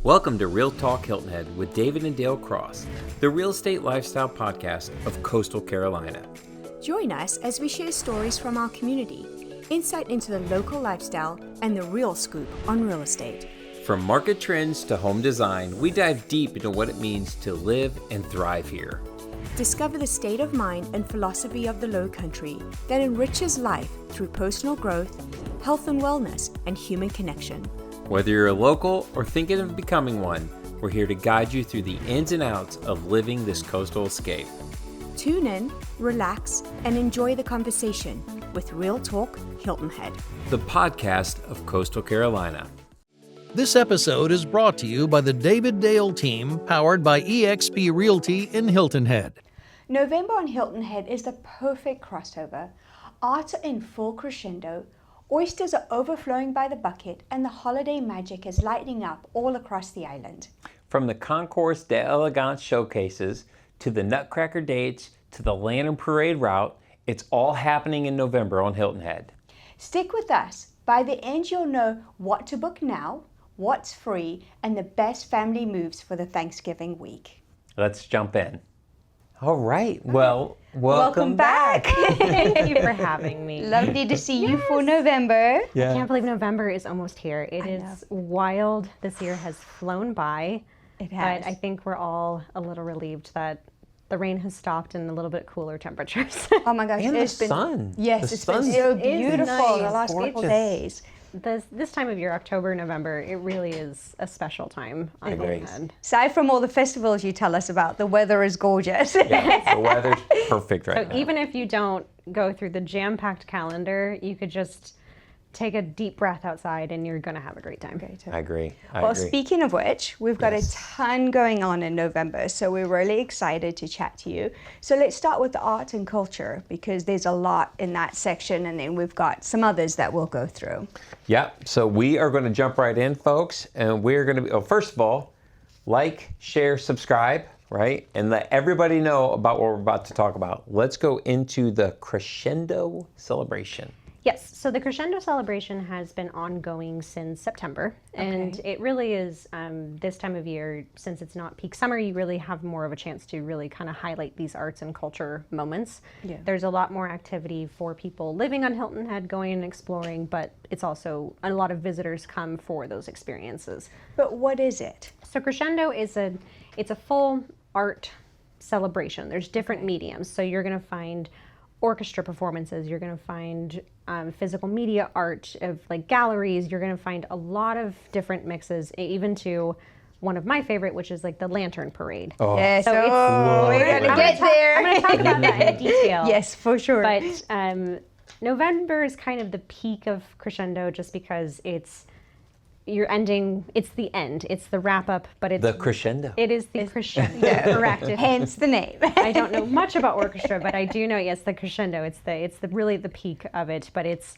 Welcome to Real Talk Hilton Head with David and Dale Cross, the real estate lifestyle podcast of Coastal Carolina. Join us as we share stories from our community, insight into the local lifestyle, and the real scoop on real estate. From market trends to home design, we dive deep into what it means to live and thrive here. Discover the state of mind and philosophy of the Lowcountry that enriches life through personal growth, health and wellness, and human connection. Whether you're a local or thinking of becoming one, we're here to guide you through the ins and outs of living this coastal escape. Tune in, relax, and enjoy the conversation with Real Talk Hilton Head, the podcast of Coastal Carolina. This episode is brought to you by the David Dale team, powered by eXp Realty in Hilton Head. November on Hilton Head is the perfect crossover. Arts are in full crescendo, oysters are overflowing by the bucket, and the holiday magic is lighting up all across the island. From the Concours d'Elegance showcases, to the Nutcracker dates, to the Lantern Parade route, it's all happening in November on Hilton Head. Stick with us. By the end, you'll know what to book now, what's free, and the best family moves for the Thanksgiving week. Let's jump in. All right. Well, welcome back. Thank you for having me. Lovely to see you for November. I can't believe November is almost here. It is wild. This year has flown by. It has. But I think we're all a little relieved that the rain has stopped and a little bit cooler temperatures. Oh my gosh. And it's the been, sun. Yes, The it's been sun's so beautiful nice. the last couple Gorgeous. days. This time of year, October, November, it really is a special time on agree. Hilton Head. Aside from all the festivals you tell us about, the weather is gorgeous. Yeah, the weather's perfect right So now. even if you don't go through the jam-packed calendar, you could just take a deep breath outside and you're going to have a great time. I agree. Well, speaking of which, we've got a ton going on in November, so we're really excited to chat to you. So let's start with the art and culture, because there's a lot in that section, and then we've got some others that we'll go through. Yeah, so we are going to jump right in, folks, and we're going to be, first of all, like, share, subscribe, right? And let everybody know about what we're about to talk about. Let's go into the Crescendo celebration. Yes, so the Crescendo celebration has been ongoing since September, and it really is this time of year, since it's not peak summer, you really have more of a chance to really kind of highlight these arts and culture moments. Yeah. There's a lot more activity for people living on Hilton Head, going and exploring, but it's also a lot of visitors come for those experiences. But what is it? So Crescendo is it's a full art celebration. There's different mediums, so you're going to find orchestra performances, you're going to find physical media art of like galleries, you're going to find a lot of different mixes, even to one of my favorite, which is like the Lantern Parade. Oh. Yes, So we're going to get there. I'm going to talk about that in detail. Yes, for sure. But November is kind of the peak of Crescendo, just because it's the end, it's the wrap up, but it's The crescendo. It is the crescendo, correct. Hence the name. I don't know much about orchestra, but I do know, yes, the crescendo. It's the really the peak of it. But it's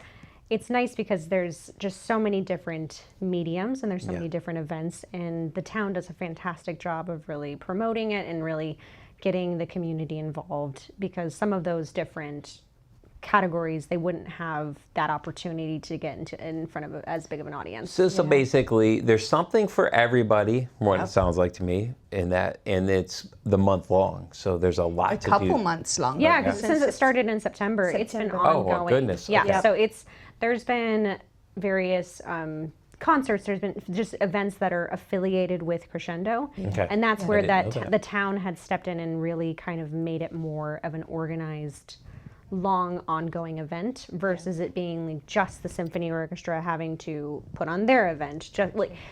nice because there's just so many different mediums and there's so many different events, and the town does a fantastic job of really promoting it and really getting the community involved, because some of those different categories, they wouldn't have that opportunity to get in front of as big of an audience. So basically, there's something for everybody, from what it sounds like to me, and it's the month long. So there's a lot to do. A couple months long. Yeah, because since it started in September, it's been ongoing. Oh, goodness. Yeah, Okay. so there's been various concerts, there's been just events that are affiliated with Crescendo. Okay. And that's I where didn't know that. the town had stepped in and really kind of made it more of an organized, long ongoing event versus it being like just the symphony orchestra having to put on their event.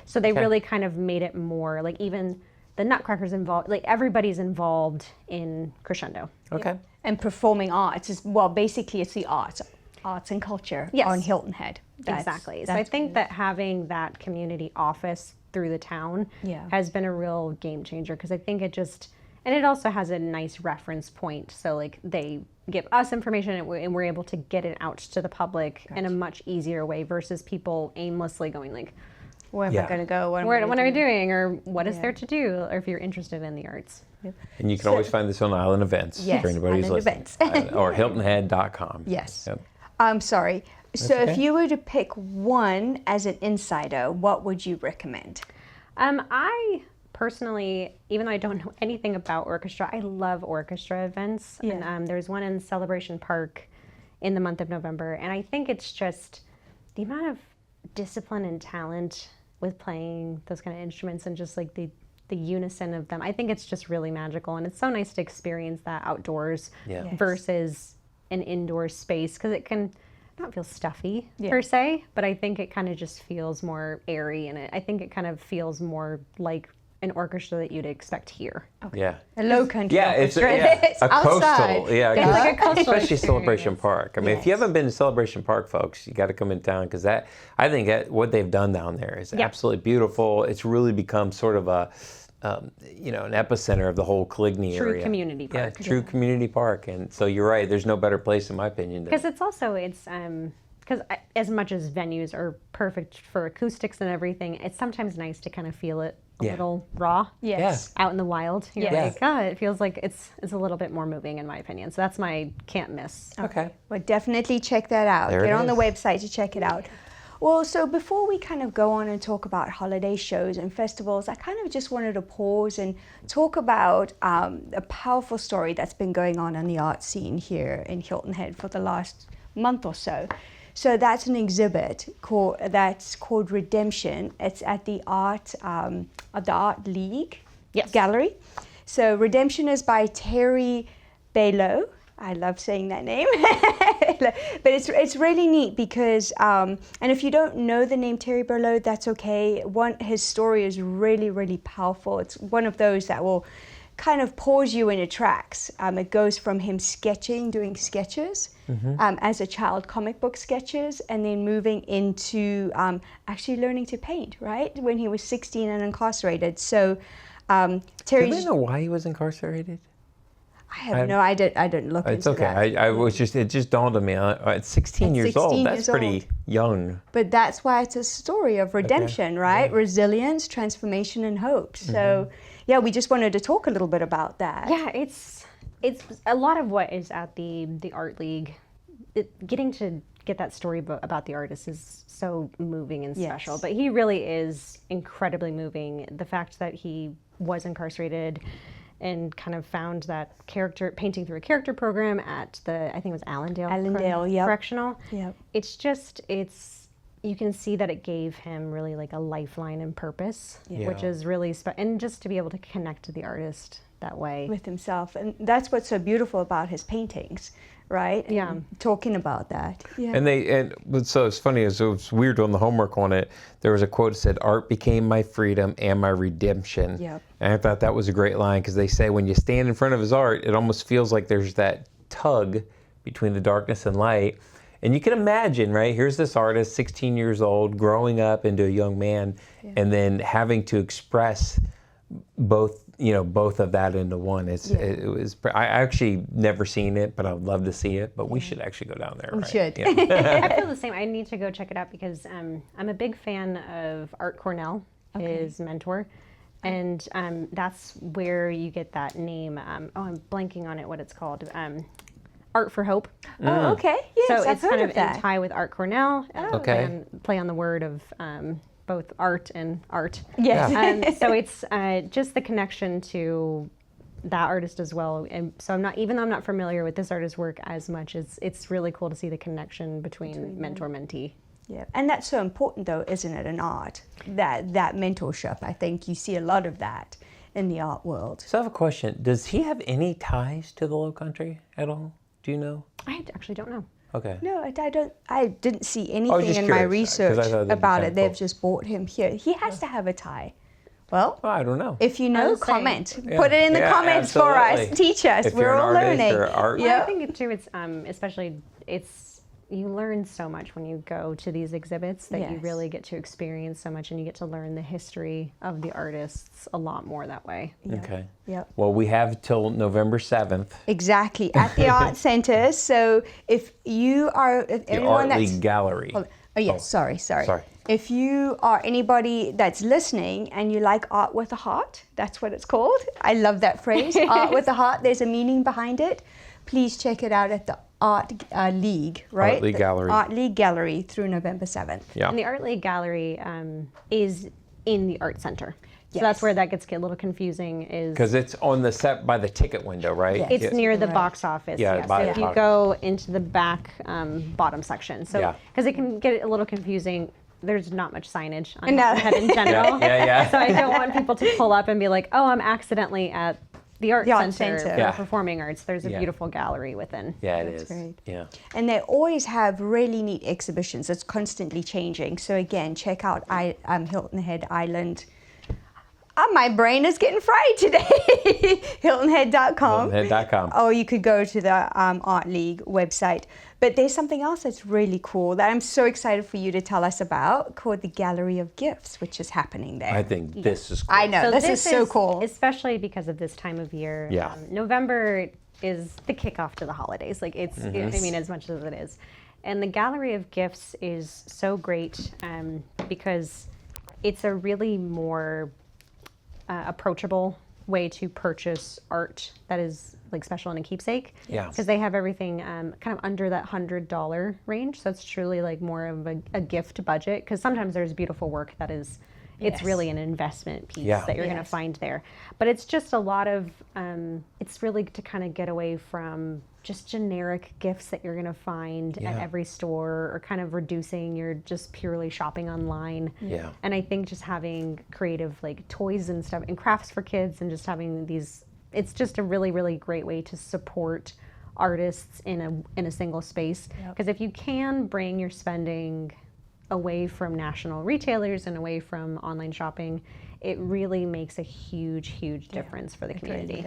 So they really kind of made it more like even the Nutcracker's involved, like everybody's involved in Crescendo. Okay. And performing arts is, well, basically it's the arts and culture on Hilton Head. Exactly. So I think that having that community office through the town has been a real game changer, because I think and it also has a nice reference point. So like they give us information and we're able to get it out to the public in a much easier way versus people aimlessly going like, where am I going to go? what are we doing? Or what is there to do? Or if you're interested in the arts. And you can always find this on Island Events for anybody who's listening. Or HiltonHead.com. Yes. Yep. I'm sorry. So if you were to pick one as an insider, what would you recommend? I personally, even though I don't know anything about orchestra, I love orchestra events. Yeah. And there's one in Celebration Park in the month of November. And I think it's just the amount of discipline and talent with playing those kind of instruments and just like the unison of them. I think it's just really magical. And it's so nice to experience that outdoors Yeah. Yes. versus an indoor space, because it can not feel stuffy per se, but I think it kind of just feels more airy, and I think it kind of feels more like an orchestra that you'd expect here. Yeah. A Lowcountry Yeah, it's orchestra. a outside. coastal. Yeah, It's like a coastal especially Celebration experience. Park. I mean, if you Yes. haven't been to Celebration Park, folks, you got to come in town, because I think that what they've done down there is absolutely beautiful. It's really become sort of a an epicenter of the whole Coligny True area. community park. Yeah, true community park. And so you're right. There's no better place, in my opinion. Because it's also, because as much as venues are perfect for acoustics and everything, it's sometimes nice to kind of feel it a little raw. Yes. Out in the wild. You're Yes. like, it feels like it's a little bit more moving, in my opinion. So that's my can't miss. Okay. Well, definitely check that out. There Get it on the is. website to check it out. Well, so before we kind of go on and talk about holiday shows and festivals, I kind of just wanted to pause and talk about a powerful story that's been going on in the art scene here in Hilton Head for the last month or so. So that's an exhibit that's called Redemption. It's at the Art League Gallery. So Redemption is by Terry Balow. I love saying that name. But it's really neat because, and if you don't know the name Terry Balow, that's okay. His story is really, really powerful. It's one of those that will kind of pause you in your tracks. It goes from him doing sketches as a child, comic book sketches, and then moving into actually learning to paint, right? When he was 16 and incarcerated. So Do Terry's... they know why he was incarcerated? I didn't look It's into okay. that. I was just, it just dawned on me. At 16 years 16 old, that's years pretty old. young. But that's why it's a story of redemption, right? Yeah. Resilience, transformation, and hope. So, yeah, we just wanted to talk a little bit about that. Yeah, it's a lot of what is at the Art League. Getting to get that story about the artist is so moving and special. But he really is incredibly moving. The fact that he was incarcerated and kind of found that painting through a character program at I think it was Allendale Correctional. Yep. You can see that it gave him really like a lifeline and purpose, Yeah. which is really and just to be able to connect to the artist that way. With himself. And that's what's so beautiful about his paintings, right? Yeah. And talking about that. Yeah. And so it's funny, it was weird doing the homework on it. There was a quote that said, "Art became my freedom and my redemption." Yep. And I thought that was a great line, because they say when you stand in front of his art, it almost feels like there's that tug between the darkness and light. And you can imagine, right? Here's this artist, 16 years old, growing up into a young man, and then having to express both of that into one. I actually never seen it, but I would love to see it. But we should actually go down there. We right? should. Yeah. I feel the same. I need to go check it out because I'm a big fan of Art Cornell, his mentor. And that's where you get that name. I'm blanking on it, what it's called. Art for Hope. Oh, okay. Yes, So I've it's heard kind of of that. in tie with Art Cornell. Okay. Play on the word of both art and art. Yes. So it's just the connection to that artist as well. And so even though I'm not familiar with this artist's work as much, it's really cool to see the connection between mentor-mentee. Yeah, and that's so important, though, isn't it, in art? That mentorship. I think you see a lot of that in the art world. So I have a question. Does he have any ties to the Lowcountry at all? Do you know? I actually don't know. Okay. No, I don't. I didn't see just anything in my curious, 'cause I research thought that'd be about kinda it. They've cool. just brought him here. He has to have a tie. Well, I don't know. if you I know, was saying- comment. Put it in the Yeah, comments for us. absolutely. Teach us. If We're you're an all artist learning. or art- Yeah. I think too, it's especially you learn so much when you go to these exhibits that you Yes. really get to experience so much, and you get to learn the history of the artists a lot more that way. Okay. Yep. Well, we have till November 7th. Exactly, at the Art Center. So if The anyone Art that's... League Gallery. Oh, yes, sorry. Sorry. If you are anybody that's listening and you like art with a heart, that's what it's called. I love that phrase, art with a heart. There's a meaning behind it. Please check it out at the Art League, right? Art League The Gallery. Art League Gallery through November 7th. Yeah. And the Art League Gallery is in the art center. So Yes. that's where that gets a little confusing is Because it's on the set by the ticket window, right? Yes. it's Yeah. near the box office. Yeah, by So the if you box. go into the back bottom section. So Yeah. because it can get a little confusing. There's not much signage on No. Hilton Head in general. Yeah. So I don't want people to pull up and be like, oh, I'm accidentally at the art The art center center. for Yeah. performing arts. There's a Yeah. beautiful gallery within. Yeah, it That's is. great. Yeah. And they always have really neat exhibitions. It's constantly changing. So again, check out Hilton Head Island. My brain is getting fried today. HiltonHead.com. HiltonHead.com. Or you could go to the Art League website. But there's something else that's really cool that I'm so excited for you to tell us about called the Gallery of Gifts, which is happening there. I think this is cool. I know, this is so cool. Especially because of this time of year. Yeah. November is the kickoff to the holidays. Like it's, I mean, as much as it is. And the Gallery of Gifts is so great because it's a really more approachable way to purchase art that is like special and a keepsake. Yeah. Because they have everything kind of under that $100 range. So it's truly like more of a gift budget. Because sometimes there's beautiful work that is, it's Yes. really an investment piece Yeah. that you're going to Yes. find there. But it's just a lot of, it's really to kind of get away from just generic gifts that you're going to find at Yeah. every store, or kind of reducing your just purely shopping online. Yeah. And I think just having creative like toys and stuff and crafts for kids and just having these, it's just a really, really great way to support artists in a single space. Because if you can bring your spending away from national retailers and away from online shopping, it really makes a huge, huge difference for the community.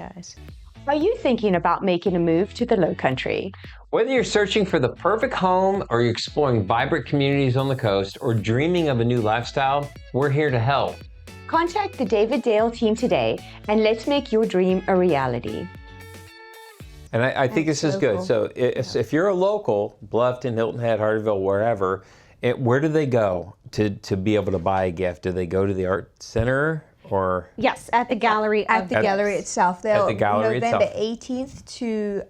Are you thinking about making a move to the Lowcountry? Whether you're searching for the perfect home, or you're exploring vibrant communities on the coast, or dreaming of a new lifestyle, we're here to help. Contact the David Dale team today and let's make your dream a reality. And I think this is so good. cool. So if you're a local, Bluffton, Hilton Head, Hardyville, wherever, where do they go to be able to buy a gift? Do they go to the art center or? Yes, at the gallery. At the gallery itself. They'll, the gallery November itself. 18th to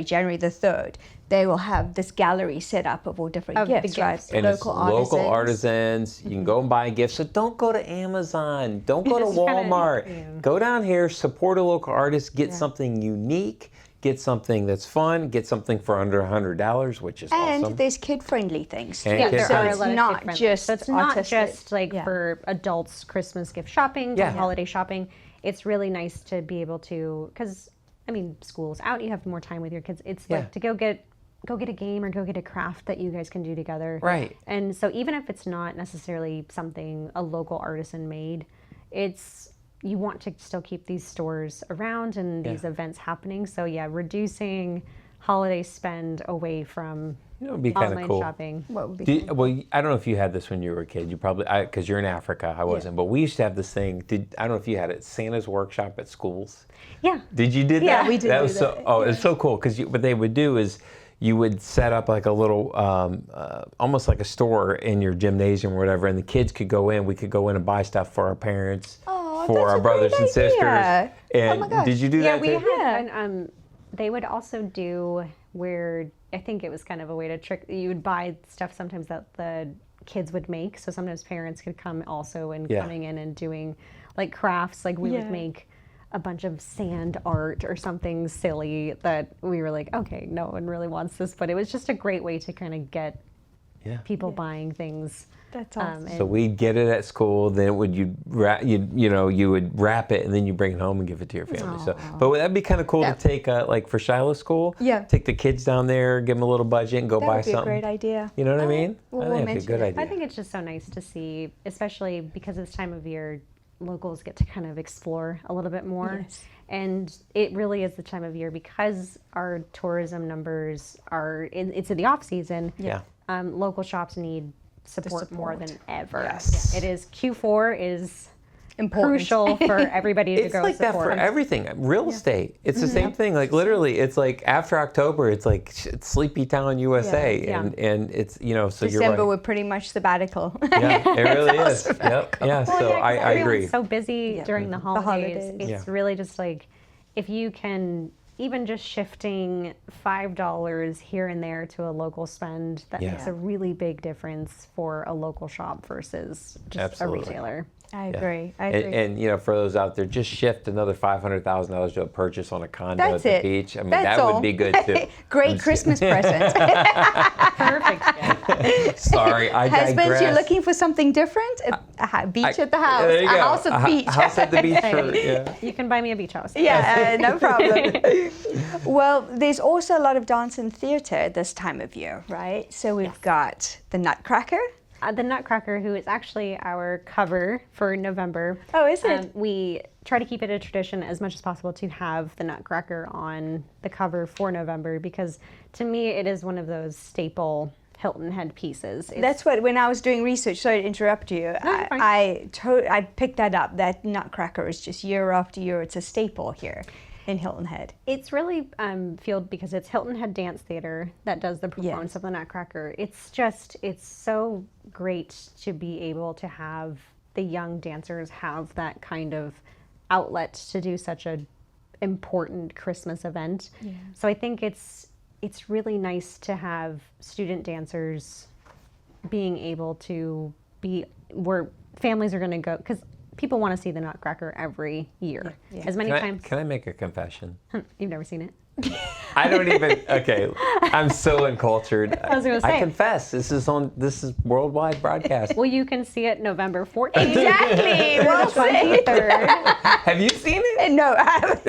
January the 3rd, they will have this gallery set up of all different Of the gifts, right? gifts. And it's local artisans. You can go and buy gifts. So don't go to Amazon. Don't go to Just kinda, Walmart. yeah. Go down here, support a local artist, get something unique, get something that's fun, get something for under $100, which is And awesome. there's kid-friendly things. And too. kid-friendly. So There are it's a lot of not kid-friendly. just So it's not artistic. just like Yeah. for adults Christmas gift shopping, Yeah. holiday shopping. It's really nice to be able to, because I mean, school's out, you have more time with your kids. It's Yeah. like to go get a game or go get a craft that you guys can do together. Right. And so even if it's not necessarily something a local artisan made, you want to still keep these stores around and these events happening. So yeah, reducing holiday spend away from You know, it'd be kind of online cool. shopping. What would be Well, I don't know if you had this when you were a kid. You probably, because you're in Africa, I wasn't. But we used to have this thing. I don't know if you had it. Santa's workshop at schools. Yeah. Did you did Yeah, that? we did That do was so. that. Oh, it's so cool because what they would do is you would set up like a little, almost like a store in your gymnasium or whatever, and the kids could go in. We could go in and buy stuff for our parents, Oh, for that's our a brothers great and sisters. idea. And Oh my gosh. did you do Yeah, that? we too? had, and they would also do where, I think it was kind of a way to trick, you would buy stuff sometimes that the kids would make. So sometimes parents could come also and Yeah. coming in and doing like crafts, like we Yeah. would make a bunch of sand art or something silly that we were like, okay, no one really wants this, but it was just a great way to kind of get Yeah. people buying things. That's awesome. So we'd get it at school. Then you would wrap it, and then you bring it home and give it to your family. So, but that'd be kind of cool Yeah. to take like for Shiloh's school. Yeah. Take the kids down there, give them a little budget, and go that buy would be something. a great idea. You know what I mean? Well, I we'll think it'd be a mention good it. idea. I think it's just so nice to see, especially because this time of year, locals get to kind of explore a little bit more. Yes. And it really is the time of year because our tourism numbers it's in the off season. Yeah. Local shops need support more than ever. Yes. It is Q4 is Important. crucial for everybody to It's go like that support. for everything. Real estate. It's Mm-hmm. the same thing. Like literally, it's like after October, it's like it's Sleepy Town, USA, Yeah. and it's so you're December right. we're pretty much sabbatical. Yeah, it really is. Yep. Yeah. Well, So yeah, 'cause I agree. everyone's so busy during the holidays. holidays. It's really just like if you can even just shifting $5 here and there to a local spend, that makes a really big difference for a local shop versus just a retailer. I agree. I agree. And you know, for those out there, just shift another $500,000 to a purchase on a condo at the beach. I mean, that would be good too. Great Christmas present. Perfect. Sorry, I digress. Husbands, you're looking for something different? A beach at the house. There you A go. house at the beach. House at the beach. You can buy me a beach house. Yeah, no problem. Well, there's also a lot of dance and theater this time of year, right? So we've got the Nutcracker. The Nutcracker, who is actually our cover for November. Oh, is it? We try to keep it a tradition as much as possible to have the Nutcracker on the cover for November, because to me it is one of those staple Hilton Head pieces. That's what, when I was doing research, sorry to interrupt you, I picked that up, that Nutcracker is just year after year, it's a staple here in Hilton Head. It's really fueled because it's Hilton Head Dance Theatre that does the performance of the Nutcracker. It's so great to be able to have the young dancers have that kind of outlet to do such a important Christmas event. Yeah. So I think it's really nice to have student dancers being able to be where families are going to go, because people want to see the Nutcracker every year. Yeah. As many times. Can I make a confession? You've never seen it? I don't even. Okay, I'm so uncultured. I was going to say. I confess. This is worldwide broadcast. Well, you can see it November 14th. Exactly. Well said. 23rd. Have you seen it? No, I haven't.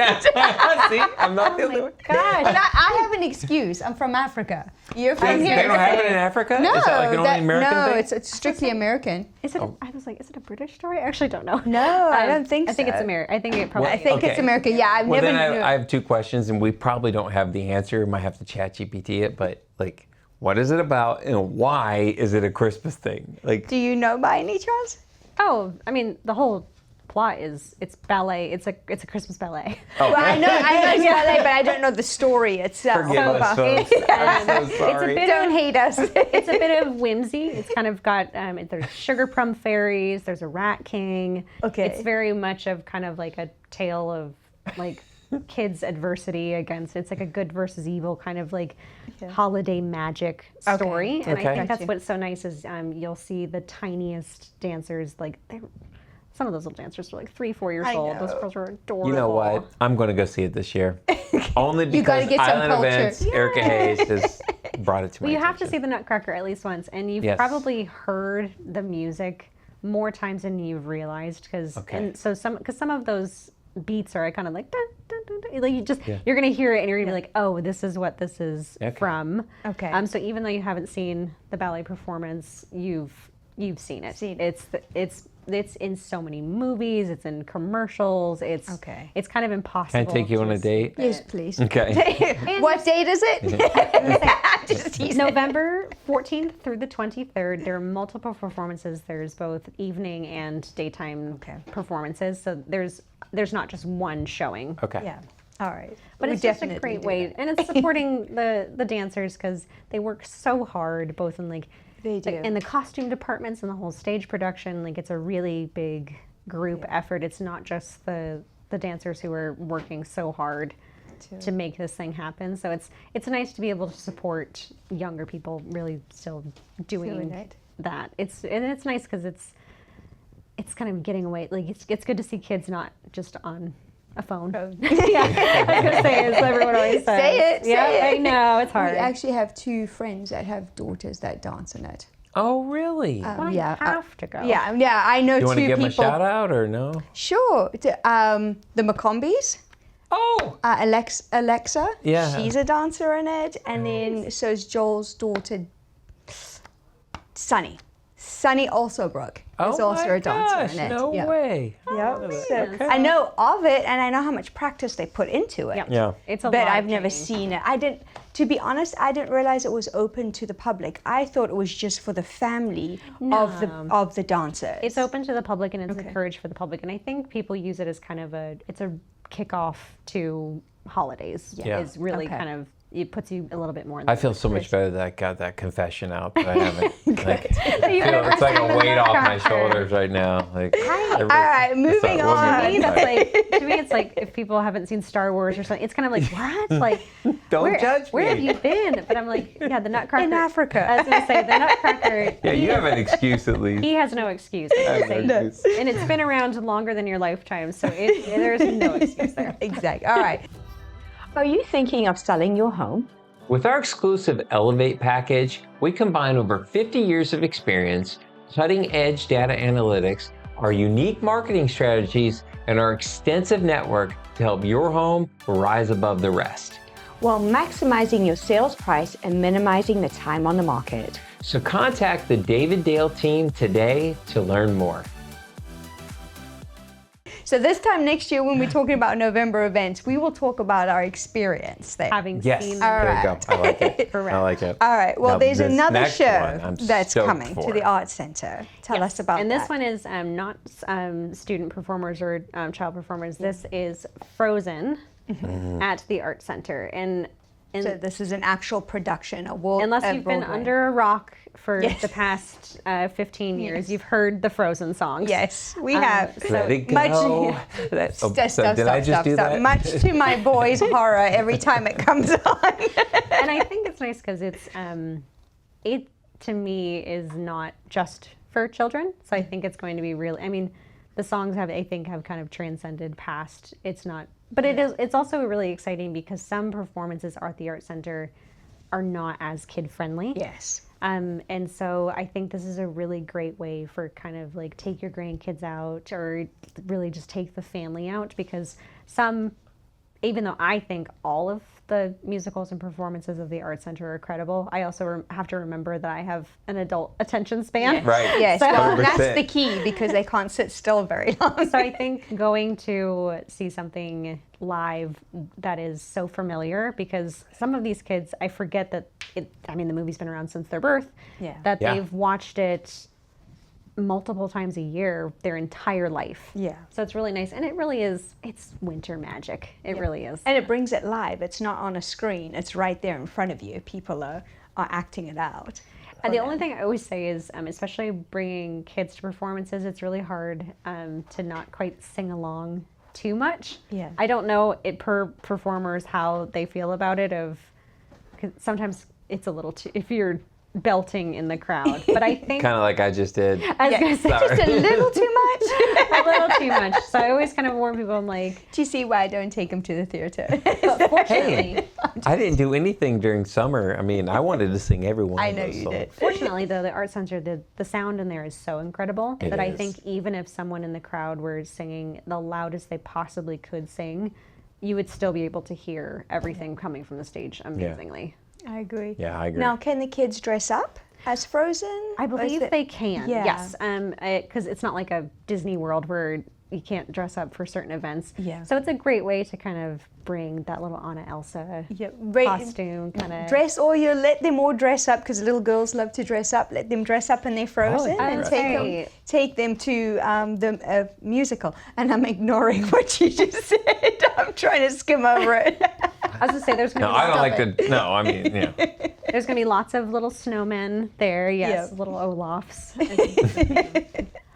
See, I'm not the only one. Gosh. But I have an excuse. I'm from Africa. You're from here. They don't have it in Africa? No, is that like an only American no, thing? it's strictly American. Is it? I was like, is it a British story? I actually don't know. No, I don't think so. I think it's American. I think it probably. I think it's American. Yeah, I've Well, never. then I have two questions, and we probably don't have the answer. Might have to chat GPT it, but like, what is it about, and why is it a Christmas thing? Like, Do you know by any chance? Oh, I mean, the whole plot is it's ballet. It's a Christmas ballet. oh, Well, I know it's ballet, but I don't know the story itself. forgive us, folks. I'm so sorry. Don't hate us. It's a bit of whimsy. It's kind of got there's sugar plum fairies. There's a rat king. Okay. It's very much of kind of like a tale of like kids' adversity against. It's like a good versus evil kind of like holiday magic story. And Okay. I think that's what's so nice is you'll see the tiniest dancers, like some of those little dancers are like 3-4 years old. Those girls are adorable. You know what? I'm going to go see it this year. Only You gotta because get some Island culture. Events, Erika Hayes has brought it to my Well, you have to attention. see the Nutcracker at least once, and you've probably heard the music more times than you've realized, because some of those beats are kind of like dun, dun, dun, dun. Like you're gonna hear it and you're gonna be like, oh, this is what this is from. Okay. So even though you haven't seen the ballet performance, you've seen it. It's in so many movies. It's in commercials. It's kind of impossible. Can I take you on a date? Yes, please. Okay. What date is it? Just teasing. November 14th through the 23rd, there are multiple performances. There's both evening and daytime performances. So there's not just one showing. Okay. Yeah. All right. But it's just a great way, and it's supporting the dancers, because they work so hard, both in in the costume departments and the whole stage production. Like, it's a really big group effort. It's not just the dancers who are working so hard to make this thing happen. So it's nice to be able to support younger people really still doing that. It's nice because it's kind of getting away. Like, it's good to see kids not just on a phone. Yeah, I was gonna say, as everyone always says. Say it. I know, it's hard. We actually have 2 friends that have daughters that dance in it. Oh, really? Well, you have to go. Yeah, I know 2 people. You want to give them a shout out or no? Sure. The McCombies. Oh. Alexa. Yeah. She's a dancer in it, and then so is Joel's daughter, Sunny. Sunny Alsobrook is also a dancer in it. No way. Yep. So I know of it, and I know how much practice they put into it. Yeah. It's a lot. But I've never seen it. To be honest, I didn't realize it was open to the public. I thought it was just for the family of the dancers. It's open to the public, and it's encouraged for the public. And I think people use it as kind of it's a kickoff to holidays. Yeah. Is really kind of it puts you a little bit more in I feel so much better that I got that confession out, but I haven't. It's like a weight off my shoulders right now. Like, All right, moving on. To me, it's like if people haven't seen Star Wars or something, it's kind of like, what? Like, Don't judge me. Where have you been? But I'm like, yeah, the Nutcracker. In Africa. I was going to say, the Nutcracker. Yeah, you have an excuse at least. He has no excuse. I have no excuse. And it's been around longer than your lifetime, so there's no excuse there. Exactly. All right. Are you thinking of selling your home? With our exclusive Elevate package, we combine over 50 years of experience, cutting-edge data analytics, our unique marketing strategies, and our extensive network to help your home rise above the rest. While maximizing your sales price and minimizing the time on the market. So contact the David Dale team today to learn more. So this time next year, when we're talking about November events, we will talk about our experience there. Having Yes, seen there you go. I like it. I like it. All right. Well, Now, there's this another next show one I'm that's stoked coming for. to the Arts Center. Tell us about and that. this one is not student performers or child performers. This is Frozen at the Art Center. And So this is an actual production, a world. unless you've been Broadway. under a rock for Yes. the past 15 years, you've heard the Frozen songs. Yes, we have. Let it Much- go. Stop. Much to my boys' horror every time it comes on. And I think it's nice because it to me is not just for children. So I think it's going to be really. I mean, the songs have kind of transcended past. It's not, but it's also really exciting because some performances at the Art Center are not as kid friendly. Yes. And so I think this is a really great way for kind of like take your grandkids out or really just take the family out, because even though I think all of the musicals and performances of the Art Center are credible, I also have to remember that I have an adult attention span. Right. Yes, So- well, that's 100%. the key because they can't sit still very long. So I think going to see something live that is so familiar, because some of these kids, I forget that the movie's been around since their birth, that Yeah. they've watched it multiple times a year their entire life. Yeah. So it's really nice. And it really is, it's winter magic. It really is. And it brings it live. It's not on a screen. It's right there in front of you. People are acting it out. And the only thing I always say is, especially bringing kids to performances, it's really hard to not quite sing along too much. Yeah. I don't know per performers how they feel about it. 'Cause sometimes it's a little too, if you're belting in the crowd. But I think Kind of like I just did. I was gonna say Just a little too much. a little too much. So I always kind of warn people. I'm like, Do you see why I don't take them to the theater? but fortunately, I didn't do anything during summer. I mean, I wanted to sing every one I of know those you songs. did. fortunately though, the Art Center, the sound in there is so incredible It that I is. think even if someone in the crowd were singing the loudest they possibly could sing, you would still be able to hear everything coming from the stage amazingly. I agree. Yeah, I agree. Now, can the kids dress up as Frozen? I Or is believe it- they can. Yeah. Yes, because it's not like a Disney World where you can't dress up for certain events. Yeah. So it's a great way to kind of bring that little Anna Elsa Yeah, costume kind of. let them all dress up because little girls love to dress up. Let them dress up in their Frozen and right. take them to the musical. And I'm ignoring what you just said. I'm trying to skim over it. I was gonna say there's gonna No, be I don't like to. No, I mean, yeah. there's gonna be lots of little snowmen there. Yes, Yep. little Olafs.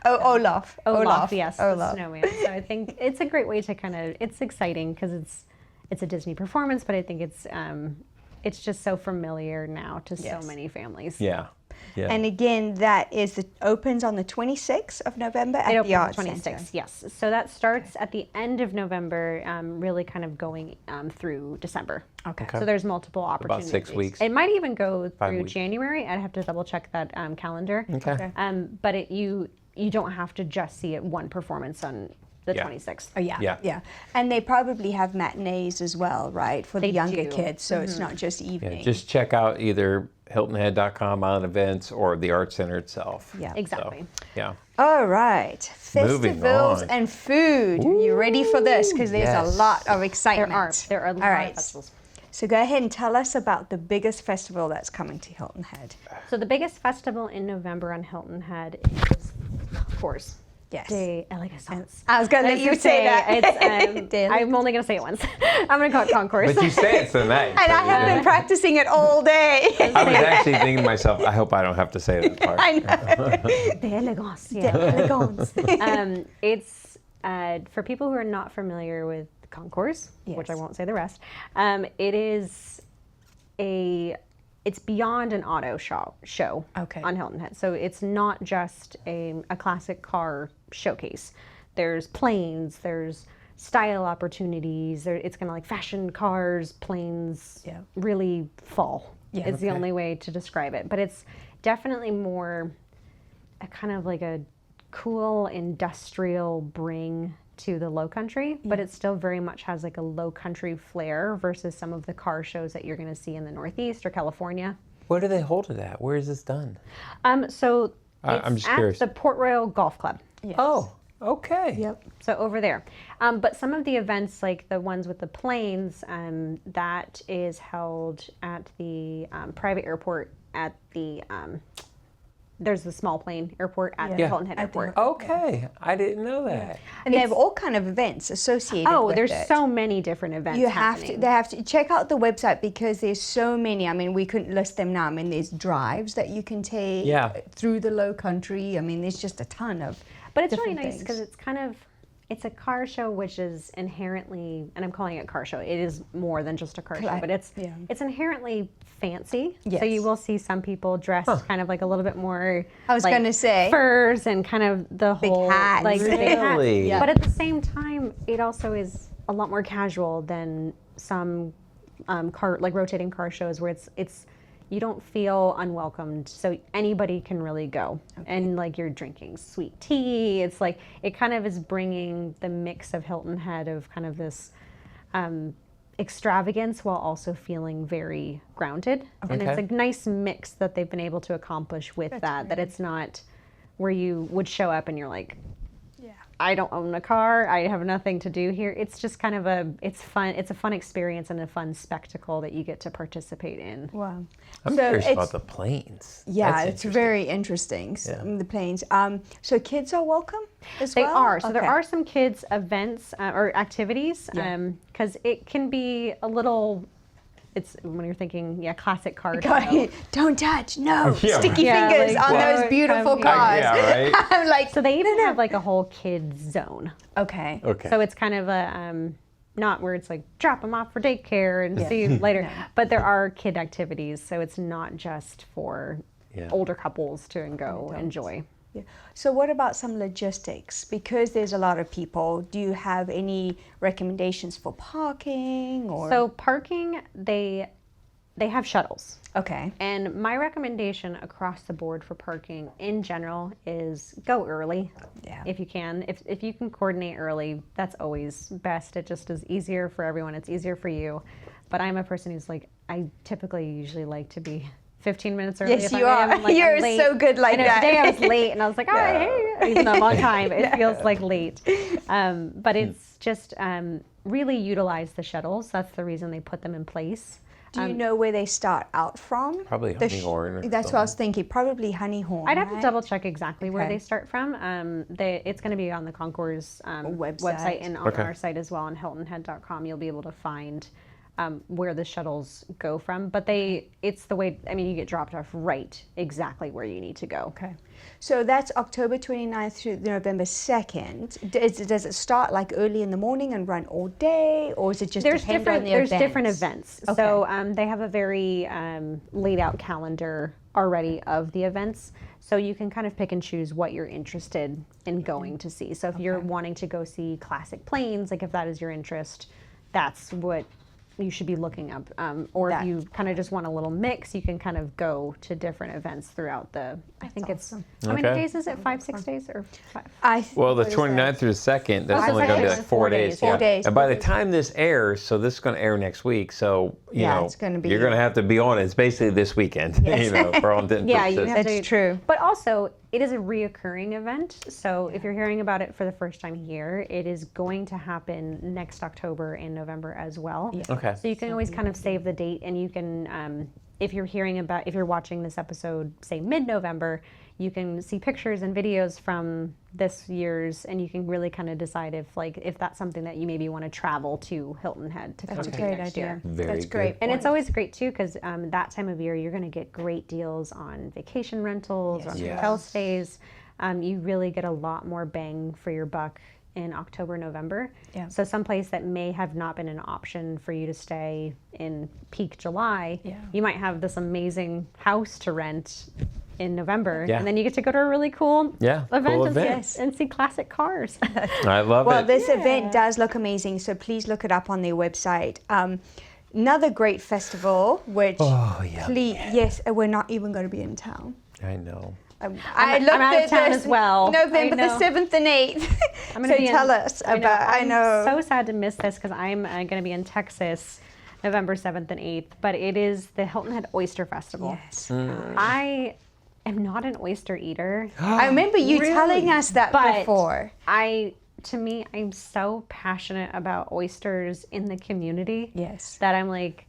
Oh, Olaf. Yes, Olaf. the snowman. So I think it's a great way to kind of. It's exciting because it's a Disney performance, but I think it's just so familiar now to Yes. so many families. Yeah. Yeah. And again, opens on the 26th of November at It the Arts opens the Center. 26th, yes. So that starts at the end of November, really kind of going through December. Okay. So there's multiple opportunities. 6 weeks. It might even go 5 through weeks. January. I'd have to double check that calendar. Okay. But you don't have to just see it one performance on the Yeah. 26th. Oh, yeah, Yeah. yeah. And they probably have matinees as well, right, for the They younger do. kids. So it's not just Yeah, evening. just check out either HiltonHead.com on events or the Art Center itself. Yeah. Exactly. So, yeah. All right, Moving festivals on. and food. Are you ready for this? Because there's yes. a lot of excitement. There are a lot All right. of festivals. So go ahead and tell us about the biggest festival that's coming to Hilton Head. So the biggest festival in November on Hilton Head is, of course, Yes. de elegance. I was going to let you say that. It's, I'm only going to say it once. I'm going to call it concourse. But you say it so nice. And I have been practicing it all day. I was actually thinking to myself, I hope I don't have to say that part. I know. De elegance. De Yeah. elegance. It's for people who are not familiar with concourse, which I Yes. won't say the rest. It is it's beyond an auto show Okay. on Hilton Head. So it's not just a classic car showcase. There's planes, there's style opportunities. It's kind of like fashion cars, planes, really fall is the only way to describe it. But it's definitely more a kind of like a cool industrial bring to the Lowcountry, but it still very much has like a Lowcountry flair versus some of the car shows that you're going to see in the Northeast or California. Where do they hold it at? Where is this done? So I'm it's just at curious. the Port Royal Golf Club. Yes. Oh, okay. Yep. So over there. But some of the events, like the ones with the planes, that is held at the private airport at the, there's the small plane airport at the Hilton Head Airport. Okay, I didn't know that. And they have all kind of events associated with Oh, there's it. so many different events They happening. have to check out the website because there's so many. I mean, we couldn't list them now. I mean, there's drives that you can take through the Lowcountry. I mean, there's just a ton of But it's really different nice because things. it's kind of, it's a car show which is inherently, and I'm calling it a car show, it is more than just a car show, but it's inherently fancy. So you Yes. will see some people dressed kind of like a little bit more, I was like, gonna say. furs and kind of the Big whole hats. like big hats. Really? Yeah. But at the same time, it also is a lot more casual than some rotating car shows where it's you don't feel unwelcomed, so anybody can really go. And like you're drinking sweet tea. It's like it kind of is bringing the mix of Hilton Head of kind of this extravagance while also feeling very grounded. And it's a nice mix that they've been able to accomplish with that it's not where you would show up and you're like, I don't own a car. I have nothing to do here. It's just kind of it's fun. It's a fun experience and a fun spectacle that you get to participate in. Wow. I'm So curious it's- about the planes. Yeah, That's it's interesting. very interesting. The planes. So kids are welcome as They well? are. So there Okay. are some kids events or activities because it can be a little. It's when you're thinking, classic car show. Don't touch, no. Yeah, Sticky right. fingers Yeah, on like, those beautiful come cars. here. Yeah, right. I'm like, So they even have like a whole kids zone. okay. Okay. So it's kind of a not where it's like drop them off for daycare and see you later, but there are kid activities. So it's not just for older couples to go enjoy. Yeah. So what about some logistics? Because there's a lot of people, do you have any recommendations for parking or? So parking, they have shuttles. Okay. And my recommendation across the board for parking in general is go early if you can. If you can coordinate early, that's always best. It just is easier for everyone. It's easier for you. But I'm a person who's like, I typically usually like to be 15 minutes early. Yes, if you I am. are. Like, You're I'm late. so good like I know, that. Today I was late and I was like, all right, hey, even though I'm on time, it feels like late. But it's just really utilize the shuttles. That's the reason they put them in place. Do you know where they start out from? Probably The Honeyhorn or That's what I was thinking. Probably Honeyhorn. I'd have to right? double check exactly where Okay. they start from. It's going to be on the Concours Website. website and on Okay. our site as well on HiltonHead.com. You'll be able to find where the shuttles go from. But it's the way, I mean, you get dropped off right exactly where you need to go. Okay. So that's October 29th through November 2nd. Does it start like early in the morning and run all day, or is it just There's depend on different the different events. Okay. So they have a very laid out calendar already of the events. So you can kind of pick and choose what you're interested in going to see. So if you're wanting to go see classic planes, like if that is your interest, that's what you should be looking up. Or if you kind of just want a little mix, you can kind of go to different events throughout the, I think it's, how many Okay. days is it? 5, 6 days or 5? Well, the what is 29th through the 2nd, that's Oh, only so going to be it's like 4 days. 4 days. And by the time this airs, so this is going to air next week, so you know, it's gonna be- you're going to have to be on it. It's basically this weekend, you know, for all intents and Yeah, you purposes. have That's to, true. But also, it is a reoccurring event. So if you're hearing about it for the first time here, it is going to happen next October and November as well. Okay. So you can always kind of save the date, and you can, if you're watching this episode, say mid-November, you can see pictures and videos from this year's, and you can really kind of decide if that's something that you maybe want to travel to Hilton Head to come That's a to great next idea. year. Very That's good. great. And it's always great too, because that time of year you're going to get great deals on vacation rentals, on Yes. hotel stays. You really get a lot more bang for your buck in October, November. Yeah. So someplace that may have not been an option for you to stay in peak July, you might have this amazing house to rent in November, Yeah. and then you get to go to a really cool Yeah, event, cool and, event. and see classic cars. I love Well, it. this event does look amazing, so please look it up on their website. Another great festival, which yes, we're not even going to be in town. I know. I looked I'm out of at town this as well. November I the know. 7th and 8th. I'm So gonna be tell us about. I know. I'm so sad to miss this because I'm going to be in Texas November 7th and 8th, but it is the Hilton Head Oyster Festival. Yes. I am not an oyster eater. I remember you telling us that But before. I'm so passionate about oysters in the community. Yes. That I'm like,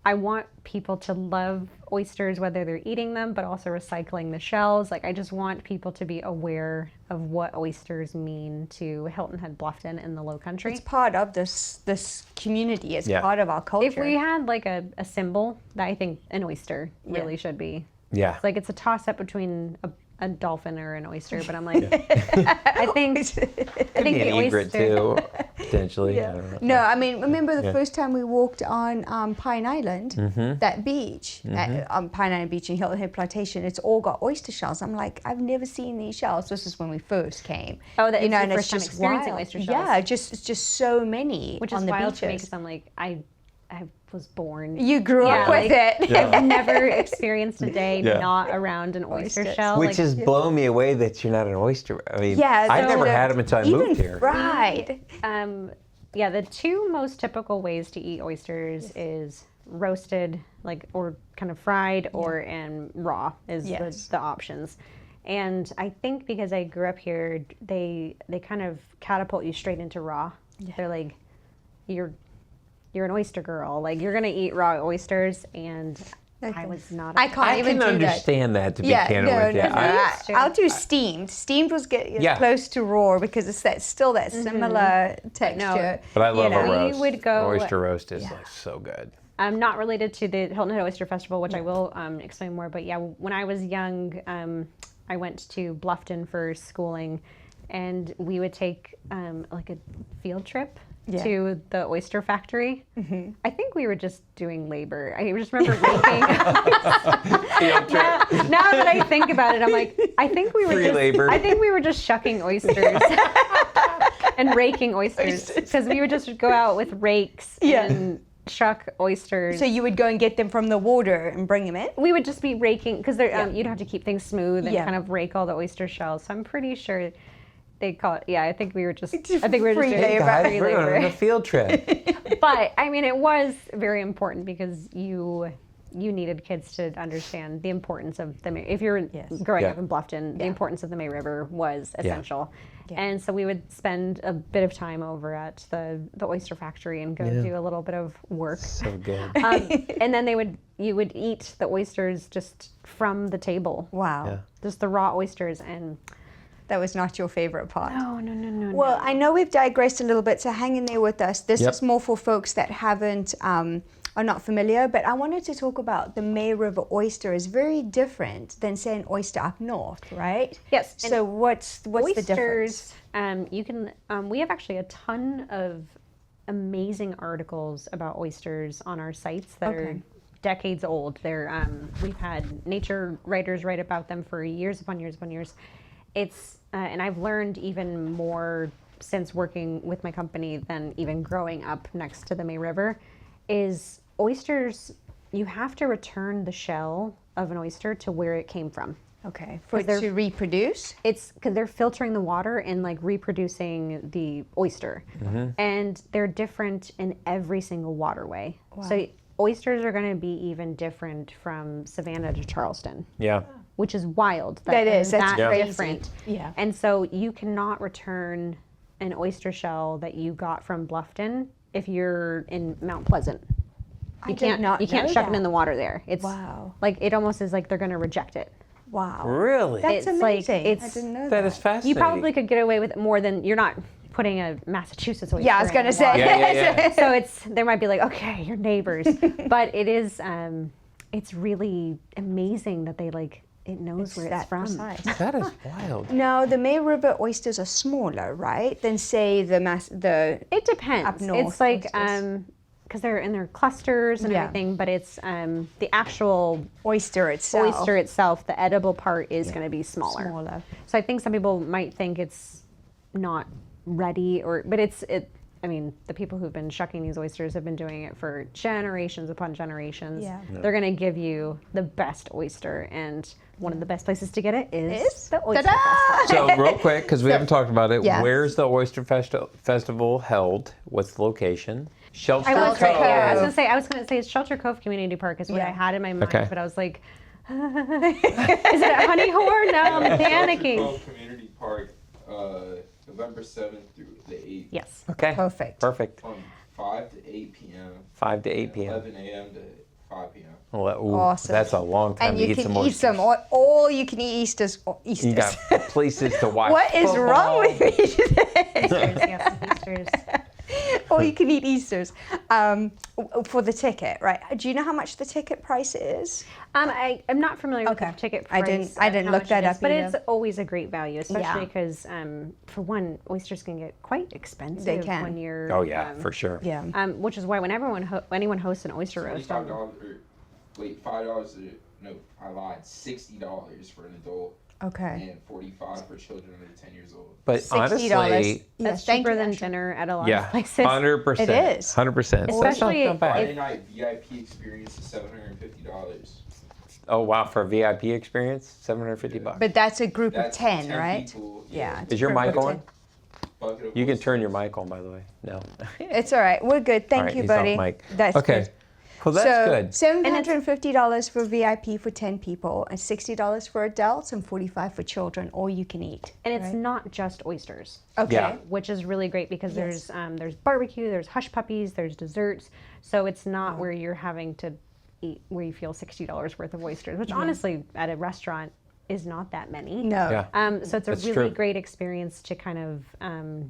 I want people to love oysters, whether they're eating them, but also recycling the shells. Like, I just want people to be aware of what oysters mean to Hilton Head Bluffton in the Lowcountry. It's part of this community. It's Yeah. part of our culture. If we had like a symbol, that I think an oyster really should be. Yeah. It's like it's a toss up between a dolphin or an oyster, but I'm like, I think Could be the an egret oyster. too, potentially. I don't know. No, I mean, remember the first time we walked on Pine Island, that beach, on Pine Island Beach in Hilton Head Plantation, it's all got oyster shells. I'm like, I've never seen these shells. This is when we first came. Oh, that you it's know, your and first time it's just experiencing wild. oyster shells. Yeah, it's just so many Which on is the wild to me beaches. because I'm like, I was born. You grew up with it. I've never experienced a day Yeah. not around an oyster Oysters. shell. Which like, has blown me away that you're not an oyster. I mean, Yeah, I never the- had them until I even moved here. fried. the two most typical ways to eat oysters is roasted, or kind of fried, or and raw is Yes. the options. And I think because I grew up here, they kind of catapult you straight into raw. They're like, you're an oyster girl. Like, you're gonna eat raw oysters, and I was not. I can't I even can do that. understand that, to be Yeah, candid no, with you. no, no. I- I'll do steamed. Steamed was get Yeah. close to raw because it's still that similar texture. but I love know, a we roast. would go- Oyster roast is like so good. Not related to the Hilton Head Oyster Festival, which I will explain more. But yeah, when I was young, I went to Bluffton for schooling, and we would take like a field trip to the oyster factory. I think we were just doing labor. I just remember raking. Now that I think about it, I'm like, I think we were Free just labor. I think we were just shucking oysters and raking oysters because we would just go out with rakes and shuck oysters. So you would go and get them from the water and bring them in? We would just be raking because you'd have to keep things smooth and kind of rake all the oyster shells. So I'm pretty sure they call it. Yeah, I think we were just. I think we were just Free doing labor. Guys, free we're going on a labor. field trip. But I mean, it was very important because you needed kids to understand the importance of the May. If you're growing up in Bluffton, the importance of the May River was essential. And so we would spend a bit of time over at the oyster factory and go do a little bit of work. So good. And then you would eat the oysters just from the table. Wow. Yeah. Just the raw oysters. And That was not your favorite part. no. Well, I know we've digressed a little bit, so hang in there with us. This Yep. is more for folks that are not familiar, but I wanted to talk about the May River oyster is very different than, say, an oyster up north, right? Yes. So what's the difference? You can. We have actually a ton of amazing articles about oysters on our sites that are decades old. They're we've had nature writers write about them for years upon years upon years. It's and I've learned even more since working with my company than even growing up next to the May River. Is oysters, you have to return the shell of an oyster to where it came from. Okay, for it they're- to reproduce? It's because they're filtering the water and like reproducing the oyster. And they're different in every single waterway. So oysters are going to be even different from Savannah to Charleston, Yeah. which is wild. That is, that's that crazy. different. Yeah. And so you cannot return an oyster shell that you got from Bluffton if you're in Mount Pleasant. I did not You can't know chuck it that. in the water there. It's Wow. like it almost is like they're going to reject it. Wow. Really? That's It's like- amazing. I it's- didn't know That is fascinating. You probably could get away with more than you're not putting a Massachusetts oyster. Yeah, I was in gonna the say. water. Yeah. So there might be like, okay, you're neighbors, but it is it's really amazing that it knows where it's that from. precise. That is wild. No, the May River oysters are smaller, right? Than say the It depends. Up north It's like oysters. because they're in their clusters and Yeah. everything, but it's the actual oyster itself. oyster itself, the edible part is going to be smaller. Smaller. So I think some people might think it's not ready, but I mean, the people who've been shucking these oysters have been doing it for generations upon generations. Yeah. They're going to give you the best oyster, and one of the best places to get it is the Oyster Ta-da! Festival. So real quick, because we haven't talked about it, Yes. where's the Oyster Festival held? What's the location? Shelter I was, Cove. yeah, I was gonna say it's Shelter Cove Community Park is what I had in my mind, Okay. but I was like, is it at Honey Horn? No, I'm panicking. Grove Community Park, November 7th through the 8th, Yes. Okay. Perfect. Perfect. from 5 to 8 p.m. 5 to 8 p.m. 11 a.m. to 5 p.m. Well, ooh, Awesome. That's a long time And to you eat can some eat oysters. some all you can eat Easters. You got places to watch. What is football. wrong with me today? Yes, Easter's. All you can eat Easters. For the ticket, right? Do you know how much the ticket price is? I'm not familiar with Okay. the ticket I price. didn't how look much that it is, up but either. it's always a great value, especially Yeah. because for one, oysters can get quite expensive They can. when you're. Oh yeah, for sure. Yeah. Which is why when anyone hosts an oyster roast, $25 or wait, $5. No, I lied. $60 for an adult Okay. and $45 for children under 10 years old. But $60. honestly, that's Yes, thank cheaper you, than Ashley. dinner at a lot yeah, of places. 100%. It is. 100%. So that's Especially not bad. Friday night VIP experience is $750. Oh wow, for a VIP experience, $750. But that's a group of That's 10, right? people, Yeah. it's Is your a group mic of on? 10. Bucket of You can oysters. turn your mic on, by the way. No. It's all right. We're good. Thank All right, you, he's off buddy. mic. That's okay. good. Well, that's so, good. $750 for VIP for 10 people, and $60 for adults, and $45 for children, all you can eat. And it's right? not just oysters. Okay. Yeah. Which is really great because Yes. there's barbecue, there's hush puppies, there's desserts. So it's not where you're having to eat where you feel $60 worth of oysters, which honestly at a restaurant is not that many. No. Yeah. So it's a That's really true. great experience to kind of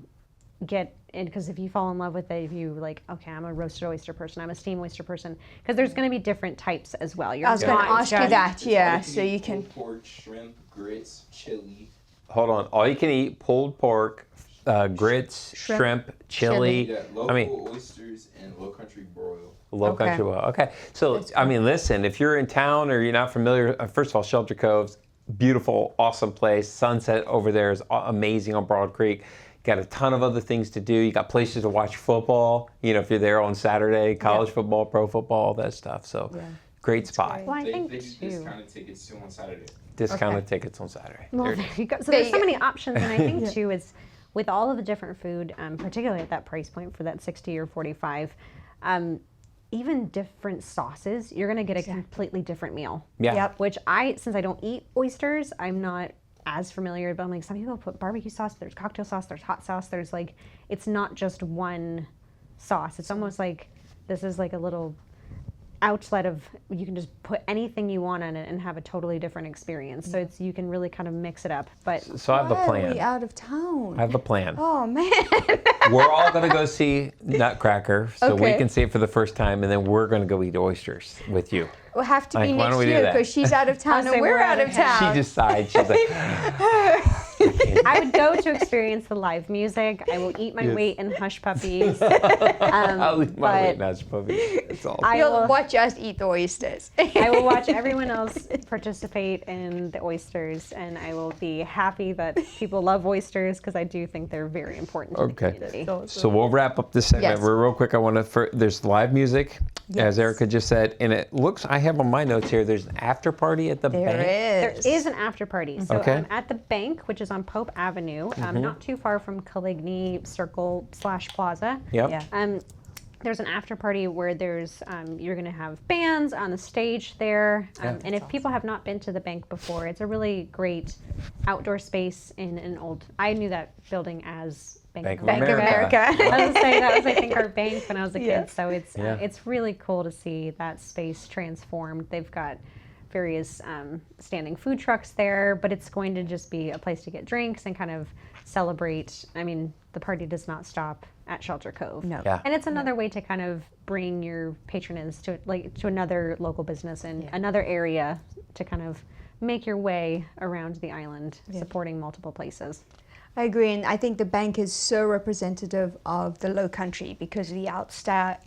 get in, because if you fall in love with it, if you like, okay, I'm a roasted oyster person, I'm a steamed oyster person, because there's going to be different types as well. You're I was going to not ask you just- that, It's yeah, all so you eat can. pulled pork, shrimp, grits, chili. Hold on. All you can eat: pulled pork, grits, shrimp, chili. Yeah, I mean, local oysters and Lowcountry broil. Lowcountry Okay. well. Okay. So, I mean, listen, if you're in town or you're not familiar, first of all, Shelter Cove's beautiful, awesome place. Sunset over there is amazing on Broad Creek. Got a ton of other things to do. You got places to watch football. You know, if you're there on Saturday, college football, pro football, all that stuff. So, great spot. Well, I They think do too. discounted tickets too on Saturday. Discounted tickets on Saturday. Well, There- there you go. So there's so They- many options, and I think too is with all of the different food, particularly at that price point for that 60 or 45, even different sauces, you're going to get a completely different meal. Yeah. Yep. Which since I don't eat oysters, I'm not as familiar. But I'm like, some people put barbecue sauce, there's cocktail sauce, there's hot sauce, there's like, it's not just one sauce. It's almost like this is like a little outlet of, you can just put anything you want on it and have a totally different experience. So you can really kind of mix it up. But So I have a Why are we plan. out of town? I have a plan. Oh, man. We're all going to go see Nutcracker, so we Okay. can see it for the first time, and then we're going to go eat oysters with you. We'll have to be Like, why next don't we do year that? because she's out of town I'll say and we're we're out of town. She decides, she's like, I would go to experience the live music. I will eat my Yes. weight in hush puppies. I'll leave my but weight nuts, puppy. It's all. I You'll will, watch us eat the oysters. I will watch everyone else participate in the oysters, and I will be happy that people love oysters because I do think they're very important to the Okay. community. So we'll wrap up this segment Yes. real quick. I want to. There's live music, as Yes. Erika just said, and it looks. I have on my notes here. There's an after party at the bank. There There is an after party. So Okay. at the bank, which is on Pope Avenue, not too far from Coligny Circle / Plaza. Yep. Yeah. There's an after party where there's you're going to have bands on the stage there, and if people have not been to the bank before, it's a really great outdoor space in an old. I knew that building as Bank of America. I was saying that was I think our bank when I was a kid. Yes. So Yeah. it's really cool to see that space transformed. They've got various standing food trucks there, but it's going to just be a place to get drinks and kind of celebrate. I mean, the party does not stop at Shelter Cove. No. Yeah. And it's another way to kind of bring your patrons to another local business in another area to kind of make your way around the island, supporting multiple places. I agree, and I think the bank is so representative of the Lowcountry because of the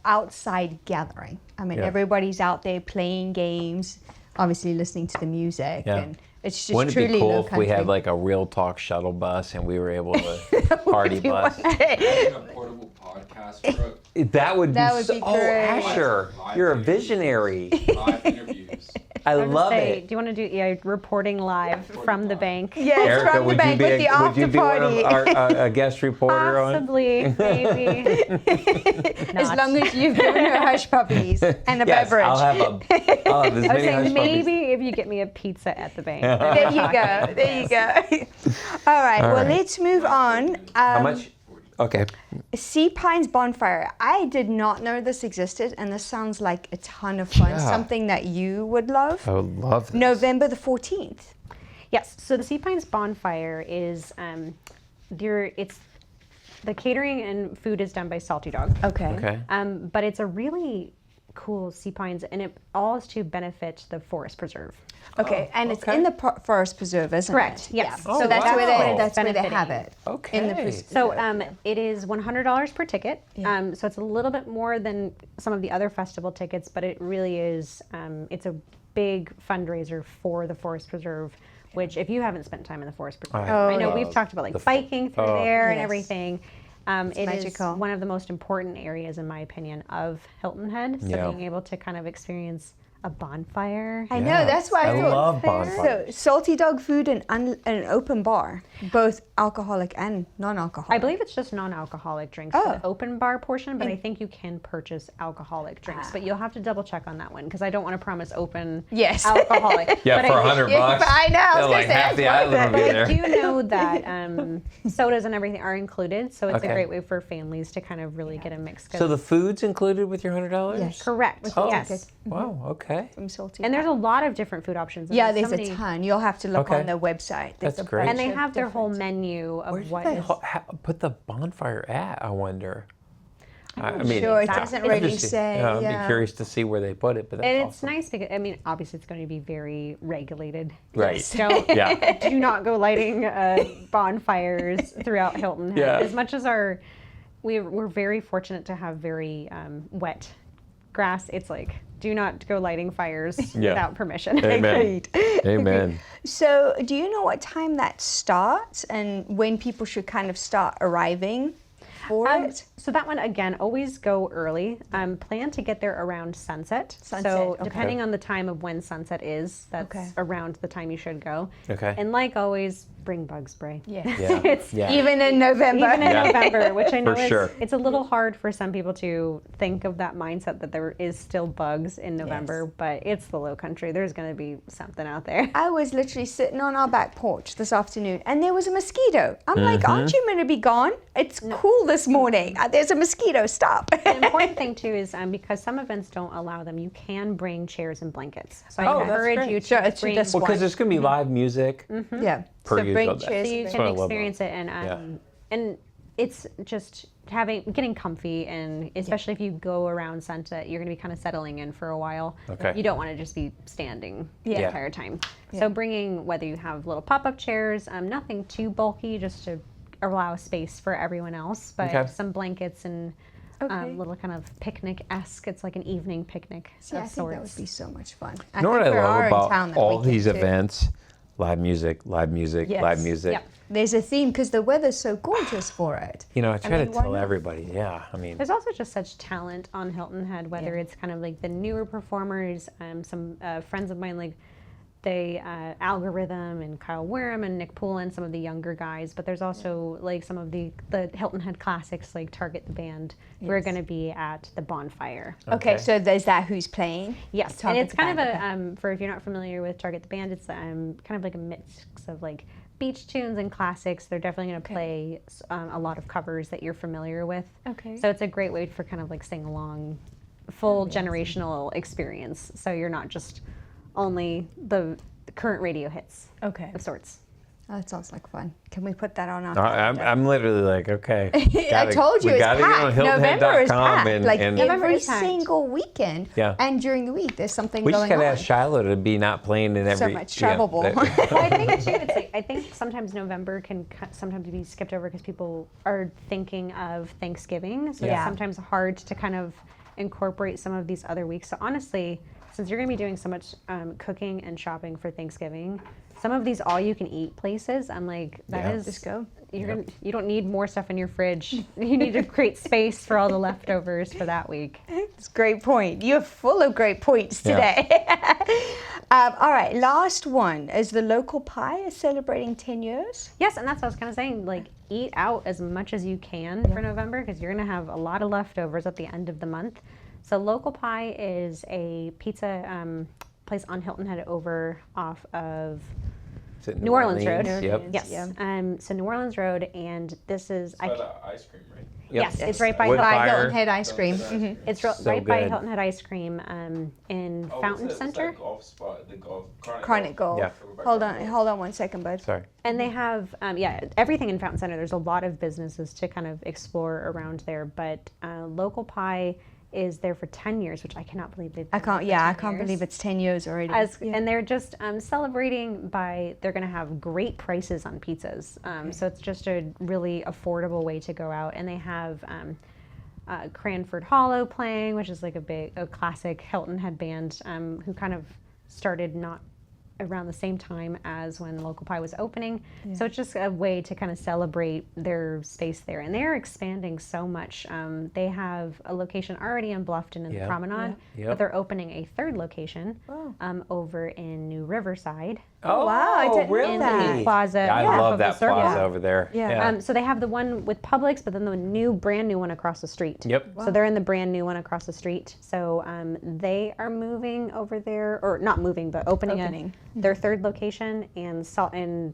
outside gathering. I mean, everybody's out there playing games, obviously listening to the music, and it's just Wouldn't truly it be cool Lowcountry. if we had like a Real Talk shuttle bus and we were able to party bus? A portable podcast truck, That would That be would so. be Oh, great. Asher, Live you're a interviews. visionary. live interviews. I I would love say, it. do you want to do reporting live from the bank? Yes, Erica, from the would you bank be with the would after you be one party. of our a guest reporter on? Possibly, maybe. As long as you've given her hush puppies and a Yes, beverage. I'll have as I many was saying hush puppies. maybe if you get me a pizza at the bank. There you go. There you go. All right. All Well, right. let's move on. How much? Okay. Sea Pines Bonfire. I did not know this existed, and this sounds like a ton of fun. Yeah. Something that you would love. I would love this. November the 14th. Yes. So the Sea Pines Bonfire is it's the catering and food is done by Salty Dog. Okay. Okay. But it's a really cool Sea Pines, and it all is to benefit the forest preserve. Okay, and it's okay. in the forest preserve, isn't Correct, it? yes. Yeah. Oh, So that's wow. where that's where they Benefiting. have it. Okay. In the So it is $100 per ticket. So it's a little bit more than some of the other festival tickets, but it really is. It's a big fundraiser for the forest preserve. Which, if you haven't spent time in the forest preserve, I know we've talked about the biking through there and Yes. everything. It magical. is one of the most important areas, in my opinion, of Hilton Head. So Yeah. being able to kind of experience a bonfire. I know, that's why I thought. love bonfires. So, Salty Dog food and an open bar, both alcoholic and non-alcoholic. I believe it's just non-alcoholic drinks for Oh. the open bar portion, but I think you can purchase alcoholic drinks. But you'll have to double check on that one because I don't want to promise open Yes. alcoholic. Yeah, but for I, $100. Yeah, I know, I was Yeah, gonna like say, half the that's worth island will be it. there. I do know that sodas and everything are included, so it's Okay. a great way for families to kind of really get a mix. So the food's included with your $100? Yes. Correct. Oh, Yes. Wow. Okay. From Salty And Dog. there's a lot of different food options. Yeah, so there's many- a ton. You'll have to look Okay. on their website. There's That's a great. bunch And they of have their whole different- menu of Where did what they is. put the bonfire at, I wonder? I Sure, it exactly. doesn't It's really interesting. say. Yeah, I'd Yeah. be curious to see where they put it, but that's And it's awesome. nice because, I mean, obviously it's going to be very regulated. Right. Don't, Yeah. do not go lighting bonfires throughout Hilton Head. Yeah. As much as we're very fortunate to have very wet grass, it's like, do not go lighting fires Yeah. without permission. Amen. Amen. So, do you know what time that starts and when people should kind of start arriving for it? So that one, again, always go early. Plan to get there around sunset. Sunset, So okay. depending on the time of when sunset is, that's Okay. around the time you should go. Okay. And like always, bring bug spray. Yeah. Yeah. It's yeah. Even in November. even in Yeah. November, which I know For is sure. it's a little hard for some people to think of that mindset that there is still bugs in November, but it's the Lowcountry. There's going to be something out there. I was literally sitting on our back porch this afternoon and there was a mosquito. I'm like, Mm-hmm. aren't you meant to be gone? It's cool this morning. There's a mosquito. Stop. The important thing too is because some events don't allow them, you can bring chairs and blankets. So Oh, I that's encourage great. you Sure, to it's bring just Well, because there's going to be live music. Yeah. Per so bring usual. chairs. so you That's can what I love experience it and it's just getting comfy, and especially if you go around sunset, you're going to be kind of settling in for a while. Okay. You don't want to just be standing the Yeah. entire time. So bringing, whether you have little pop-up chairs, nothing too bulky, just to allow space for everyone else, but Okay. some blankets and Okay. little kind of picnic-esque. It's like an evening picnic See, I of think that sorts. would be so much fun. You know what I think there love are in town about that all weekend these too. events? Live music, live music, Yes. live music. Yep. There's a theme because the weather's so gorgeous for it. You know, I try mean, to why tell not? everybody, yeah, I mean, There's also just such talent on Hilton Head, whether it's kind of like the newer performers, some friends of mine, like they Algorithm and Kyle Wareham and Nick Poulin, some of the younger guys, but there's also like some of the Hilton Head classics like Target the Band who are going to be at the bonfire. Okay, so there's that who's playing. Yes, and Target it's the kind of Band, a for if you're not familiar with Target the Band, it's kind of like a mix of like beach tunes and classics. They're definitely going to play a lot of covers that you're familiar with. Okay. So it's a great way for kind of like sing along, full generational experience. So you're not just only the current radio hits Okay. of sorts. Oh, that sounds like fun. Can we put that on our calendar? I'm literally like, okay. I told you we it's gotta get on packed. November is HiltonHead.com packed. Like November every is packed. single weekend. Yeah. And during the week, there's something we just going gotta on. ask Shiloh to be not playing in every. So much travelable. Yeah, Well, I think too, it's like, I think sometimes November can sometimes be skipped over because people are thinking of Thanksgiving, so Yeah. it's sometimes hard to kind of incorporate some of these other weeks. So honestly, since you're going to be doing so much cooking and shopping for Thanksgiving, some of these all-you-can-eat places, I'm like, that is Just go. You don't need more stuff in your fridge. You need to create space for all the leftovers for that week. It's a great point. You're full of great points Yeah. today. All right, last one. Is the local pie is celebrating 10 years? Yes, and that's what I was kind of saying. Like, eat out as much as you can for November because you're going to have a lot of leftovers at the end of the month. So Local Pie is a pizza place on Hilton Head over off of Is it New Orleans Road. Yep. Yes. Yeah. So New Orleans Road, and this is By the ice cream, right? Yep. yes, it's right by Wood Hilton. fire. Hilton Head ice cream. Mm-hmm. It's So right by good. Hilton Head Ice Cream in Fountain what's Center. that golf spot? The golf. Chronic Gold. Yeah. Hold on 1 second, bud. Sorry. And they have, everything in Fountain Center. There's a lot of businesses to kind of explore around there. But Local Pie is there for 10 years, which I cannot believe they've I been can't. there for Yeah, I 10 can't years. believe it's 10 years already. And they're just celebrating by, they're going to have great prices on pizzas. So it's just a really affordable way to go out. And they have Cranford Hollow playing, which is like a classic Hilton Head band who kind of started not around the same time as when Local Pie was opening. So it's just a way to kind of celebrate their space there. And they're expanding so much. They have a location already in Bluffton in the Yep. Promenade, Yep. but they're opening a third location over in New Riverside. Oh, wow, I didn't know really? in that. the plaza. I off love of the that circle. plaza over there. Yeah. So they have the one with Publix, but then the brand new one across the street. Yep. So they're in the brand new one across the street. So they are moving over there, or not moving, but opening. Their third location, and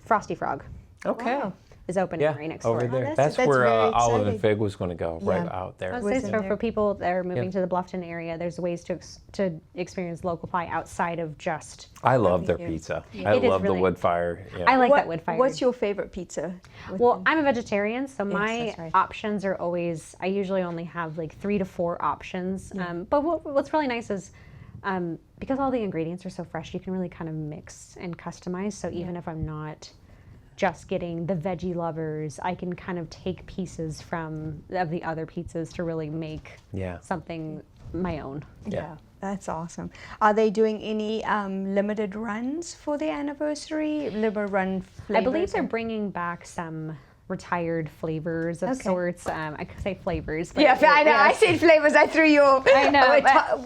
Frosty Frog Okay. Wow. is opening Yeah, right next over door. there. that's That's where very Olive and exciting. Fig was going to go, right Yeah. out there. I would say in for people that are moving Yeah. to the Bluffton area, there's ways to experience Local Pie outside of just. I love their pizza. I It is love the really- wood fire. Yeah. I like that wood fire. What's your favorite pizza? Well, I'm a vegetarian, so my that's right. options are always, I usually only have like 3 to 4 options. But what's really nice is because all the ingredients are so fresh, you can really kind of mix and customize. So even if I'm not just getting the veggie lovers, I can kind of take pieces of the other pizzas to really make Yeah. something my own. Yeah. That's awesome. Are they doing any limited runs for the anniversary? Limited run flavors? I believe they're bringing back some retired flavors of Okay. sorts. I could say flavors. But Yeah, I know. I said flavors. I threw you off. I know,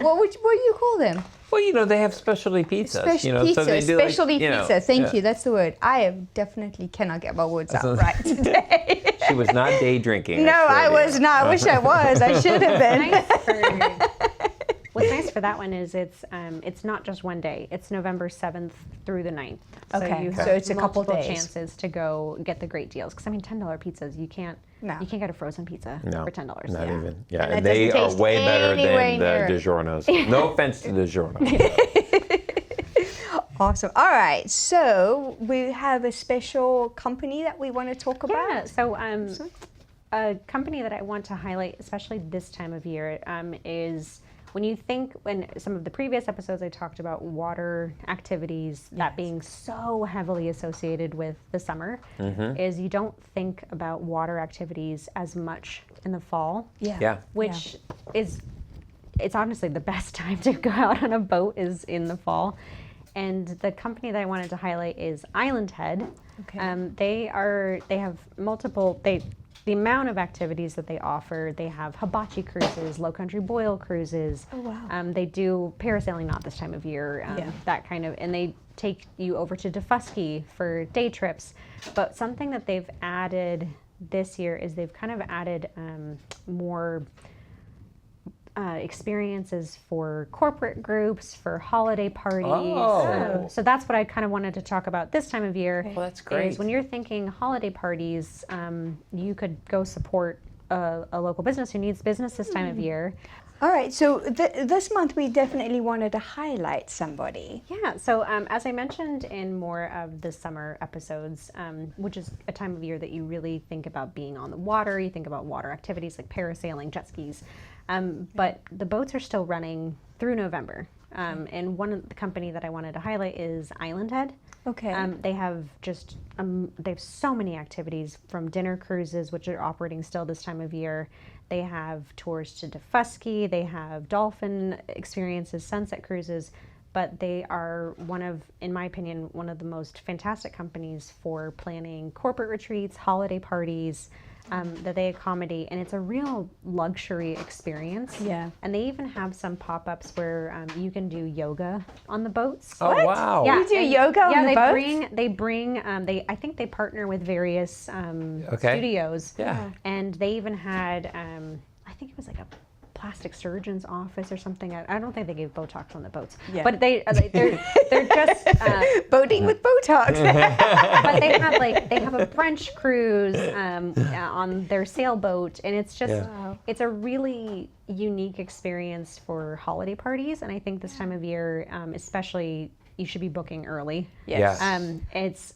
What do you call them? Well, they have specialty pizzas. Pizza. So they do like, Specialty pizza. Thank yeah. you. That's the word. I definitely cannot get my words out So- right today. She was not day drinking. No, I assure you. was not. I wish I was. I should have been. What's nice for that one is it's not just one day. It's November 7th through the 9th. Okay, So you so have it's a couple multiple days. chances to go get the great deals. Because I mean, $10 pizzas, you can't get a frozen pizza No, for $10. Not even. Yeah, And and that they doesn't are taste way better anywhere than near the it. DiGiorno's. No offense to DiGiorno. Awesome. All right. So we have a special company that we want to talk about. Yeah. So a company that I want to highlight, especially this time of year, is when some of the previous episodes I talked about water activities, that being so heavily associated with the summer, is you don't think about water activities as much in the fall. Yeah. Which is, it's honestly the best time to go out on a boat is in the fall. And the company that I wanted to highlight is Island Head. Okay. They have multiple, the amount of activities that they offer, they have hibachi cruises, Lowcountry boil cruises. Oh, wow. They do parasailing, not this time of year, that kind of, and they take you over to Defusky for day trips. But something that they've added this year is they've kind of added more experiences for corporate groups, for holiday parties. Oh. So that's what I kind of wanted to talk about this time of year. Well, that's great. Is when you're thinking holiday parties, you could go support a local business who needs business this time of year. All right, so this month we definitely wanted to highlight somebody. Yeah, so as I mentioned in more of the summer episodes, which is a time of year that you really think about being on the water, you think about water activities like parasailing, jet skis, but the boats are still running through November. And one of the company that I wanted to highlight is Island Head. Okay. They have just they have so many activities, from dinner cruises, which are operating still this time of year. They have tours to Defusky. They have dolphin experiences, sunset cruises. But they are in my opinion, one of the most fantastic companies for planning corporate retreats, holiday parties, that they accommodate, and it's a real luxury experience. Yeah. And they even have some pop-ups where you can do yoga on the boats. Oh, What? wow. Yeah, You do and- yoga on yeah, the they boat? bring I think they partner with various Okay. studios. Yeah. And they even had I think it was like a plastic surgeon's office or something. I don't think they gave Botox on the boats. Yeah. But they're just Boating with Botox. but they have a French cruise on their sailboat, and it's just it's a really unique experience for holiday parties. And I think this time of year, especially, you should be booking early. Yes.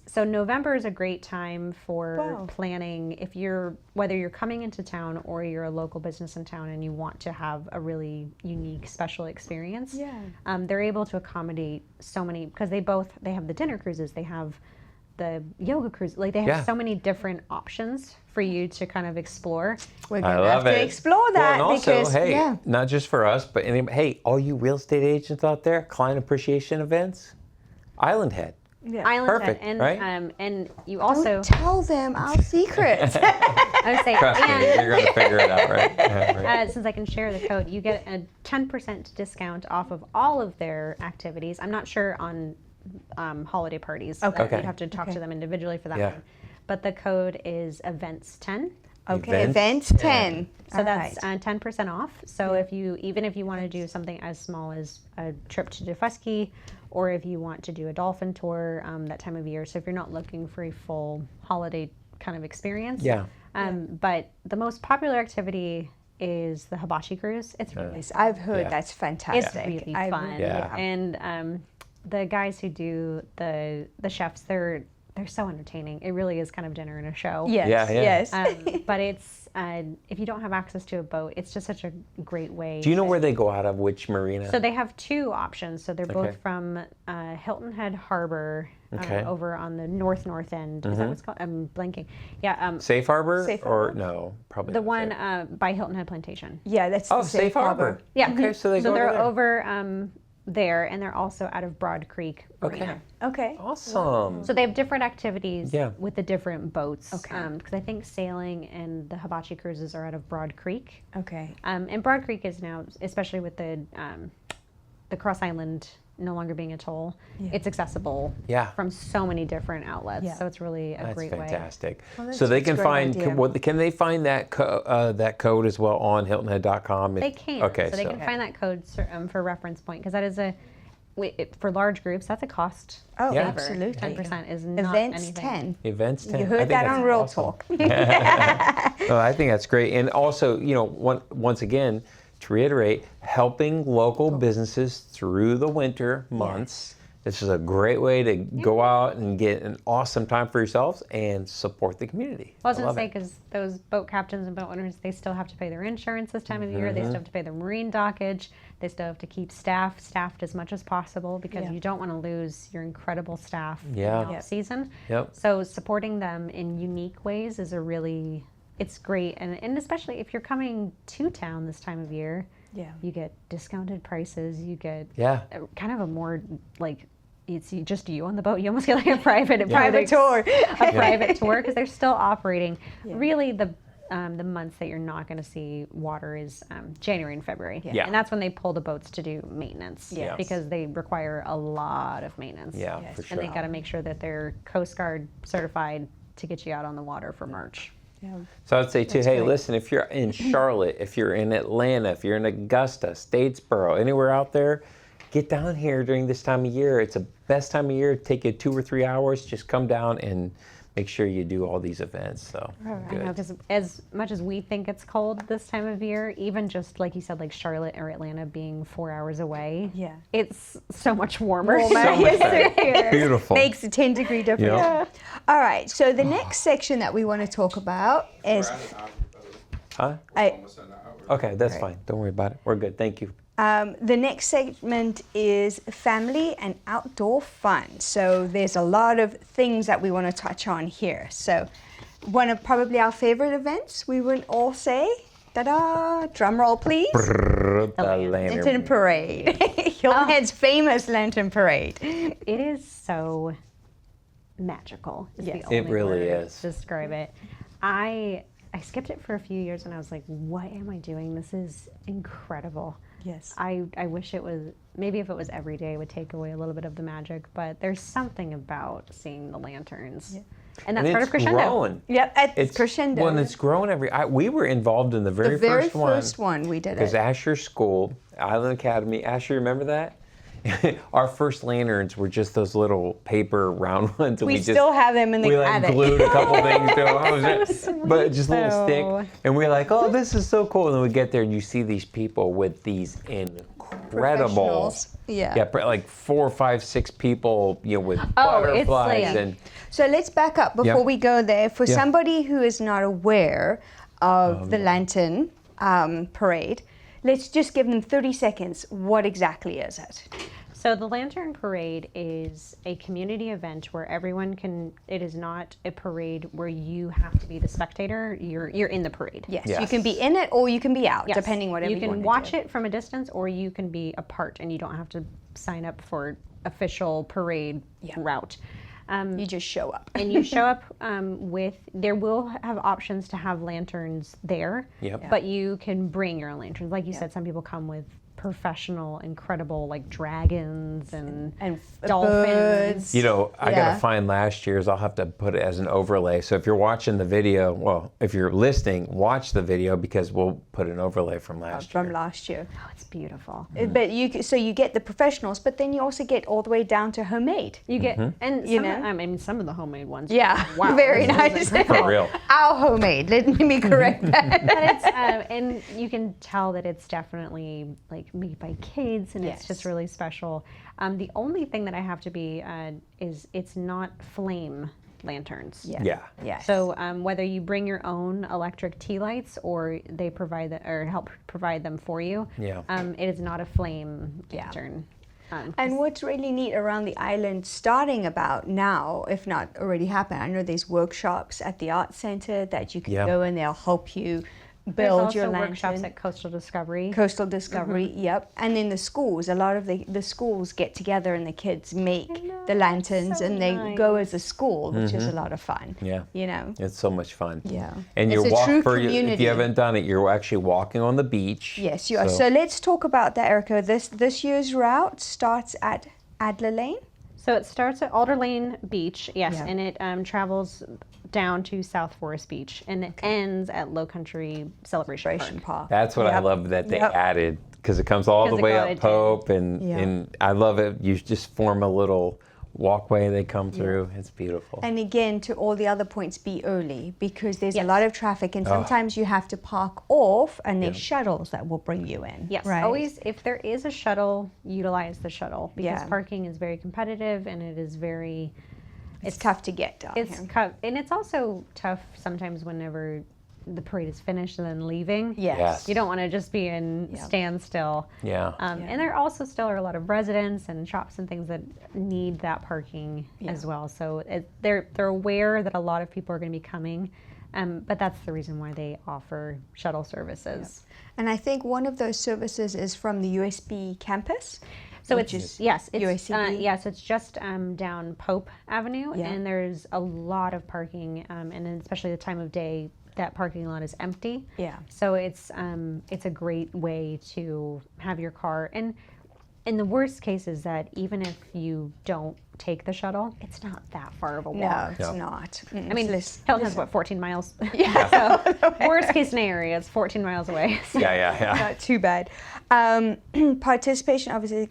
So November is a great time for Wow. planning. Whether you're coming into town or you're a local business in town and you want to have a really unique, special experience. Yeah. They're able to accommodate so many, because they have the dinner cruises, they have the yoga cruise, like they have Yeah. so many different options for you to kind of explore. We're I going to love have it. to explore that well, and also, because, hey, yeah. not just for us, but hey, all you real estate agents out there, client appreciation events, Island Head. Yeah. Island Perfect, Head, and right? and you also Don't tell them our secrets. I would say, Trust me, and you're going to figure it out, right? Yeah, right. since I can share the code, you get a 10% discount off of all of their activities. I'm not sure on holiday parties. Okay. You have to talk to them individually for that Yeah. one. But the code is events10. Okay, Events event 10. So All that's right. 10% off. So if you want to do something as small as a trip to Defusky, or if you want to do a dolphin tour that time of year. So if you're not looking for a full holiday kind of experience. Yeah. But the most popular activity is the hibachi cruise. It's really Yes, I've heard Yeah. that's it's fantastic. really I fun. really Yeah. have. And the guys who do the chefs, they're so entertaining. It really is kind of dinner and a show. Yes, Yeah, yeah. yes. But it's if you don't have access to a boat, it's just such a great way. Do you know where they go out of, which marina? So they have two options. So they're Okay. both from Hilton Head Harbor Okay. over on the north end. Is that what's called? I'm blanking. Yeah. Safe Harbor? Safe Or Harbor? no, probably The not one Safe. by Hilton Head Plantation. Yeah, that's Oh, the Safe Harbor. Yeah. Okay, so they go they're over there. over there, and they're also out of Broad Creek Marina. Okay. Awesome. So they have different activities Yeah. with the different boats. Okay. Because I think sailing and the hibachi cruises are out of Broad Creek. Okay. And Broad Creek is now, especially with the Cross Island no longer being a toll, it's accessible Yeah. from so many different outlets. Yeah. So it's really a That's great way. fantastic. Well, so they that's can a great find, idea. can they find that code as well on hiltonhead.com? They can. Okay, so they can find that code for reference point, because that is for large groups, that's a cost. Oh, Yeah. absolutely. 10% is not Events anything. 10. Events 10. You I heard think that that's on Real awesome. Talk. Oh, I think that's great. And also, once again, to reiterate, helping local businesses through the winter months. This is a great way to go out and get an awesome time for yourselves and support the community. Well, I was love going to say, it. because those boat captains and boat owners, they still have to pay their insurance this time of year. They Mm-hmm. still have to pay their marine dockage. They still have to keep staffed as much as possible, because Yeah. you don't want to lose your incredible staff Yeah. in the off season. Yep. So supporting them in unique ways is it's great. And especially if you're coming to town this time of year, Yeah. you get discounted prices. You get Yeah. kind of a more it's just you on the boat. You almost get like a private tour. a private tour, because they're still operating. Really, the months that you're not going to see water is January and February, Yeah. and that's when they pull the boats to do maintenance, Yes. because they require a lot of maintenance. Yeah, Yes. for sure. And they got to make sure that they're Coast Guard certified to get you out on the water for March. Yeah. So I'd say too, hey, great. listen, if you're in Charlotte, if you're in Atlanta, if you're in Augusta, Statesboro, anywhere out there, get down here during this time of year. It's the best time of year. Take you 2 or 3 hours. Just come down and make sure you do all these events. So I know, good. because as much as we think it's cold this time of year, even just like you said, like Charlotte or Atlanta being 4 hours away, Yeah. it's so much warmer. So much better. Yes. Beautiful. Makes a 10-degree difference. Yeah. All right, so the next section that we want to talk about is Huh? Okay, that's fine. Don't worry about it. We're good. Thank you. the next segment is family and outdoor fun. So there's a lot of things that we want to touch on here. So one of probably our favorite events, we would all say, ta-da, drum roll please. The Lantern lantern. Parade. Hilton Head's famous Lantern Parade. It is so magical. Is Yes. the only It really word is. to describe it. I skipped it for a few years and I was like, what am I doing? This is incredible. Yes. I wish it was, maybe if it was every day, it would take away a little bit of the magic, but there's something about seeing the lanterns. And that's And part it's of Crescendo. growing. Yep, at Crescendo. Well, it's growing we were involved in the very, the very first one. first one we did Because it. Asher School, Island Academy, Asher, remember that? Our first lanterns were just those little paper round ones. And We just, still have them in the we like attic. glued a couple things to them. But just a little though. stick. And we're like, oh, this is so cool. And then we get there and you see these people with these incredible, Professionals. Yeah. like 4, 5, 6 people, with Oh, it's butterflies like- and So let's back up before Yeah. we go there. For Yeah. somebody who is not aware of the Lantern Parade, let's just give them 30 seconds. What exactly is it? So the Lantern Parade is a community event where everyone can, it is not a parade where you have to be the spectator, you're in the parade. Yes, Yes. you can be in it or you can be out, Yes. depending whatever you can want watch to do. it from a distance or you can be a part and you don't have to sign up for official parade route. You just show up. And you show up there will have options to have lanterns there, Yep. but you can bring your own lanterns. Like you said, some people come with professional, incredible, like dragons and dolphins. birds. I Yeah. gotta find last year's. I'll have to put it as an overlay. So if you're watching the video, well, if you're listening, watch the video because we'll put an overlay from last year. From last year. Oh, it's beautiful. But you get the professionals, but then you also get all the way down to homemade. You get, and You some, know? I mean, some of the homemade ones. Yeah, Wow. very this nice. is incredible. For real. Our homemade. Let me correct that. But it's, and you can tell that it's definitely like made by kids and Yes. it's just really special. The only thing that I have to be is it's not flame lanterns. Yeah. Yes. So whether you bring your own electric tea lights or they provide or help provide them for you, Yeah. it is not a flame lantern. And what's really neat around the island, starting about now, if not already happened, I know there's workshops at the Arts Center that you can Yeah. go and they'll help you There's build also your lantern. workshops at Coastal Discovery. Coastal Discovery, yep. And then the schools, a lot of the schools get together and the kids make the lanterns so and they nice. go as a school, which is a lot of fun. Yeah. You know? It's so much fun. Yeah. And It's you're a true if community. you haven't done it, you're actually walking on the beach. Yes, you are. So let's talk about that, Erika. This year's route starts at Adler Lane. So it starts at Alder Lane Beach, yes, Yeah. and it travels down to South Forest Beach, and it ends at Lowcountry Celebration Park. That's what I Yep. love that they Yep. added because it comes all the Because it way go- up it did. Pope and Yeah. and I love it. You just form a little walkway they come through. It's beautiful. And again, to all the other points, be early because there's a Yes. lot of traffic and sometimes you have to park off and there's shuttles that will bring you in. Yes, right? always, if there is a shuttle, utilize the shuttle, because Yeah. parking is very competitive, and it is very, It's tough to get down it's here. and it's also tough sometimes whenever the parade is finished and then leaving. Yes. Yes. You don't want to just be in standstill. Yeah. And there also still are a lot of residents and shops and things that need that parking as well. So they're aware that a lot of people are going to be coming, but that's the reason why they offer shuttle services. And I think one of those services is from the USB campus. So which it's is yes, it's UACB. so it's just down Pope Avenue, Yeah. and there's a lot of parking, and then especially the time of day, that parking lot is empty. Yeah. So it's a great way to have your car. And in the worst case is that even if you don't take the shuttle, it's not that far of a No, walk. it's No. not. I mean, Hilton has what, 14 miles? Yeah. So worst case scenario, it's 14 miles away. So yeah. Not too bad. Participation, obviously,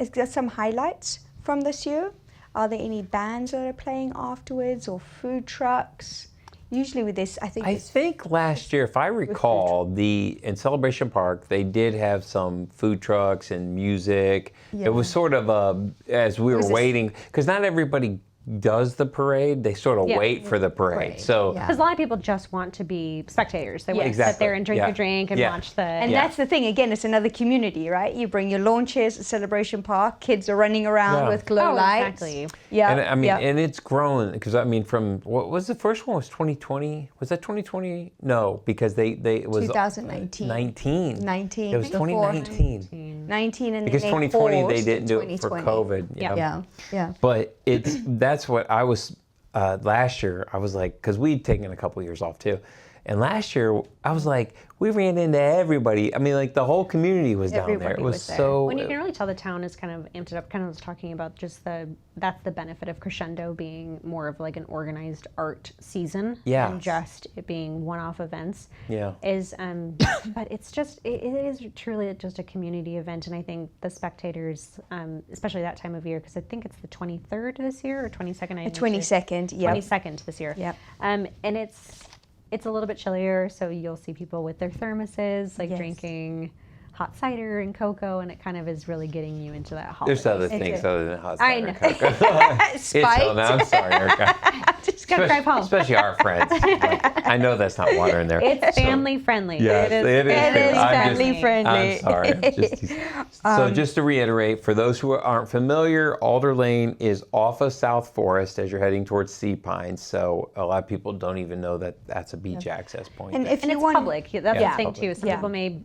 it's got some highlights from this year. Are there any bands that are playing afterwards or food trucks? Usually with this, I think last year, if I recall, in Celebration Park, they did have some food trucks and music. Yeah. It was sort of as we were waiting, because not everybody does the parade. They sort of wait for the parade. So because a lot of people just want to be spectators. They want to Exactly. sit there and drink a drink and watch the. And that's the thing. Again, it's another community, right? You bring your lawn chairs at Celebration Park. Kids are running around with glow lights. Exactly. Yeah. And I mean, and it's grown because I mean, from what was the first one? Was 2020? Was that 2020? No, because it was 2019. 19. It was before. 2019. 19 and Because then 2020 they didn't do it for 2020. COVID. Yeah. But that's what I was last year. I was like, because we'd taken a couple years off too, and last year I was like, we ran into everybody. I mean, like the whole community was down there. It Everybody was was there. so. When you can really tell the town is kind of amped it up. Kind of was talking about just that's the benefit of Crescendo being more of like an organized art season than just it being one-off events. Yeah. But it's just it is truly just a community event, and I think the spectators, especially that time of year, because I think it's the 23rd this year or 22nd. The 22nd. Yeah. 22nd this year. Yep. And it's a little bit chillier, so you'll see people with their thermoses, like drinking hot cider and cocoa, and it kind of is really getting you into that holiday. There's other things other than hot I cider know. and cocoa. Spiked. I'm sorry, Erika. Just gotta drive home. Especially our friends. Like, I know that's not water in there. It's family friendly. Yes, it is family friendly. I'm sorry. So just to reiterate, for those who aren't familiar, Alder Lane is off of South Forest as you're heading towards Sea Pines. So a lot of people don't even know that that's a beach access point. And there. if And you it's want, public. That's the thing too. Some Yeah. people may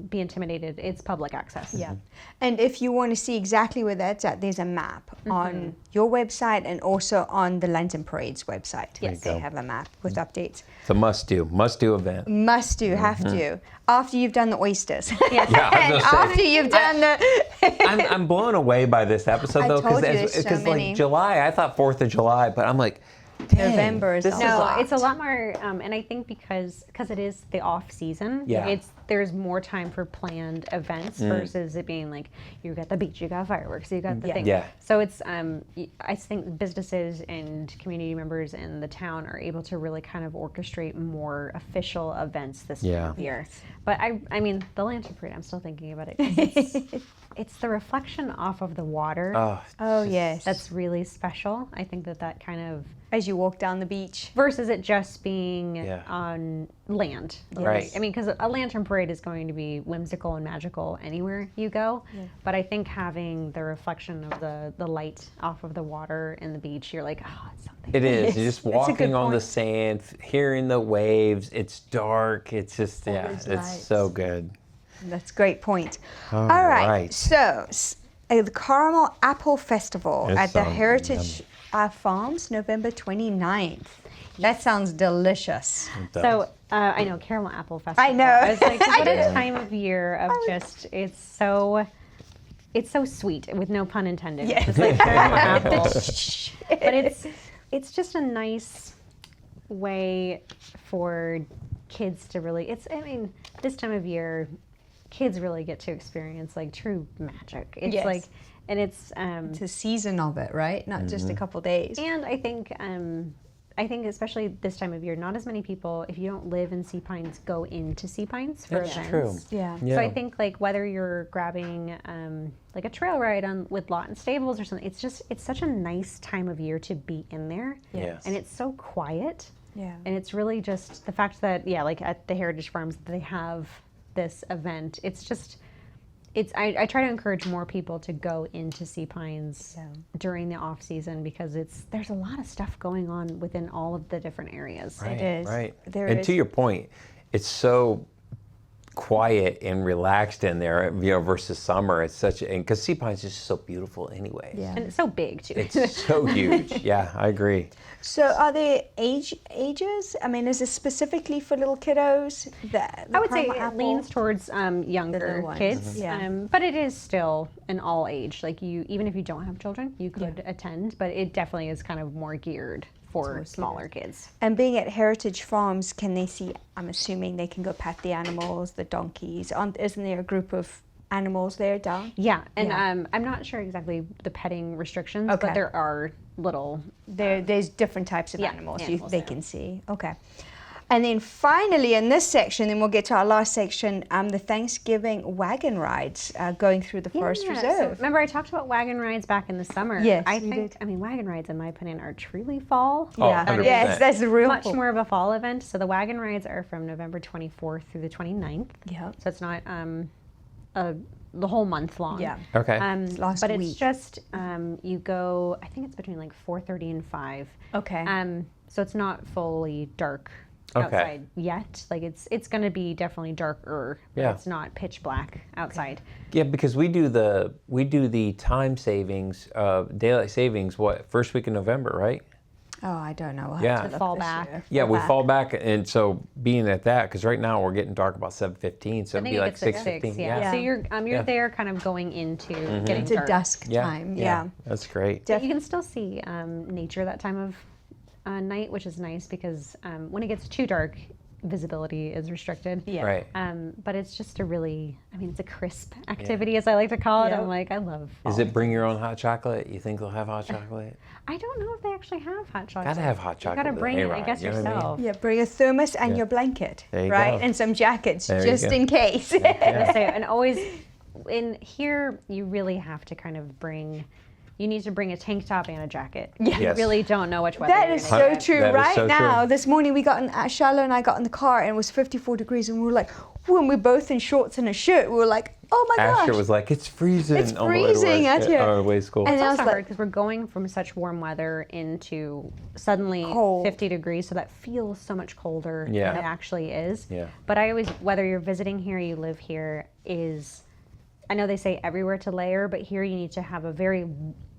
be intimidated. It's public access. Yeah. And if you want to see exactly where that's at, there's a map on your website and also on the Lantern Parade's website. Yes. They have a map with updates. It's a must do event. Must do, have to. After you've done the oysters. Yes. Yeah, I And was gonna after say, you've done the... I'm blown away by this episode I though, told you there's so because many. like July, I thought 4th of July, but I'm like, dang, November is this a is No, lot. it's a lot more, and I think because it is the off season. Yeah. There's more time for planned events versus it being like you got the beach, you got fireworks, you got the thing. Yeah. So it's I think businesses and community members in the town are able to really kind of orchestrate more official events this time of year. But I mean the Lantern Parade, I'm still thinking about it. 'Cause it's the reflection off of the water. Oh, yes. That's really special. I think that kind of as you walk down the beach. versus it just being on land. Right. I mean, because a lantern parade is going to be whimsical and magical anywhere you go. But I think having the reflection of the light off of the water in the beach, you're like, oh, it's something. It is. You're just That's a good walking on the point. sand, hearing the waves. It's dark. It's just, those it's lights. so good. That's a great point. All All right. right. So, the Caramel Apple Festival That at the sounds Heritage Farms, November 29th. That sounds delicious. So I know Caramel Apple Festival. I know. I was like, what a time of year of just it's so sweet with no pun intended. Yes. It's like caramel apple, but it's just a nice way for kids to really. I mean, this time of year, kids really get to experience like true magic. It's Yes. like, and it's It's a season of it, right? Not just a couple days. and I think especially this time of year, not as many people, if you don't live in Sea Pines, go into Sea Pines for That's events. true. Yeah. So I think like whether you're grabbing like a trail ride with Lawton Stables or something, it's such a nice time of year to be in there. Yes. And it's so quiet. Yeah. And it's really just the fact that like at the Heritage Farms they have this event. I try to encourage more people to go into Sea Pines during the off season because there's a lot of stuff going on within all of the different areas. Right, is. right. There and is. to your point, it's so quiet and relaxed in there, versus summer. It's because Sea Pines is just so beautiful anyway. Yeah. And it's so big too. It's so huge. Yeah, I agree. So are there ages? I mean, is it specifically for little kiddos? I would say Caramel it Apple? leans towards younger little ones. kids, Yeah. but it is still an all age. Like even if you don't have children, you could attend, but it definitely is kind of more geared for smaller kids. And being at Heritage Farms, can they see? I'm assuming they can go pet the animals, the donkeys. Isn't there a group of animals there down? Yeah, and Yeah. I'm not sure exactly the petting restrictions, Okay. but there are little. There's different types of yeah, animals, animals they there. can see. Okay. And then finally in this section, then we'll get to our last section, the Thanksgiving wagon rides going through the Forest Yeah, Reserve. So remember I talked about wagon rides back in the summer. Yes, I you think, did. I mean, wagon rides, in my opinion, are truly fall. Oh, Yeah, 100%. yes, that's the real Much more of a fall event. So the wagon rides are from November 24th through the 29th. Yeah. So it's not the whole month long. Yeah. Okay. last but week. it's just you go. I think it's between like 4:30 and 5. Okay. So it's not fully dark Okay. outside yet. Like it's going to be definitely darker. But Yeah. It's not pitch black outside. Yeah, because we do the time savings, daylight savings. What, first week in November, right? Oh, I don't know. We'll have Yeah. to To look fall this back. year. Yeah, we back. fall back, and so being at that, because right now we're getting dark about 7:15, so I it'd think be it like gets at 6:15. Yeah. Yeah. So you're Yeah. there, kind of going into getting Into dark. dusk Yeah, time. Yeah. that's great. But you can still see nature that time of night, which is nice because when it gets too dark, visibility is restricted. Yeah. Right. But it's just a really, I mean, it's a crisp activity, as I like to call it. Yeah. I'm like, I love fall. Is it bring your own hot chocolate? You think they'll have hot chocolate? I don't know if they actually have hot chocolate. Gotta have hot chocolate. You gotta at the bring it, I hayride, guess, you know what I mean? yourself. Yeah, bring a thermos and Yeah. your blanket, There you right? go. And some jackets, There you just go. in case. Let's say, and always, in here, you really have to kind of you need to bring a tank top and a jacket. Yes. You really don't know which weather That you're is gonna so get. true. That is Right so now, true. this morning we got in, Charlotte and I got in the car and it was 54 degrees and we were like, when we're both in shorts and a shirt, we were like, oh my gosh. Asher was like, it's freezing. It's on the way to freezing work. out here. On the way to school. And It's I was also like- hard because we're going from such warm weather into suddenly Cold. 50 degrees, so that feels so much colder Yeah. than it actually is. Yeah. But I always, whether you're visiting here, you live here, I know they say everywhere to layer, but here you need to have a very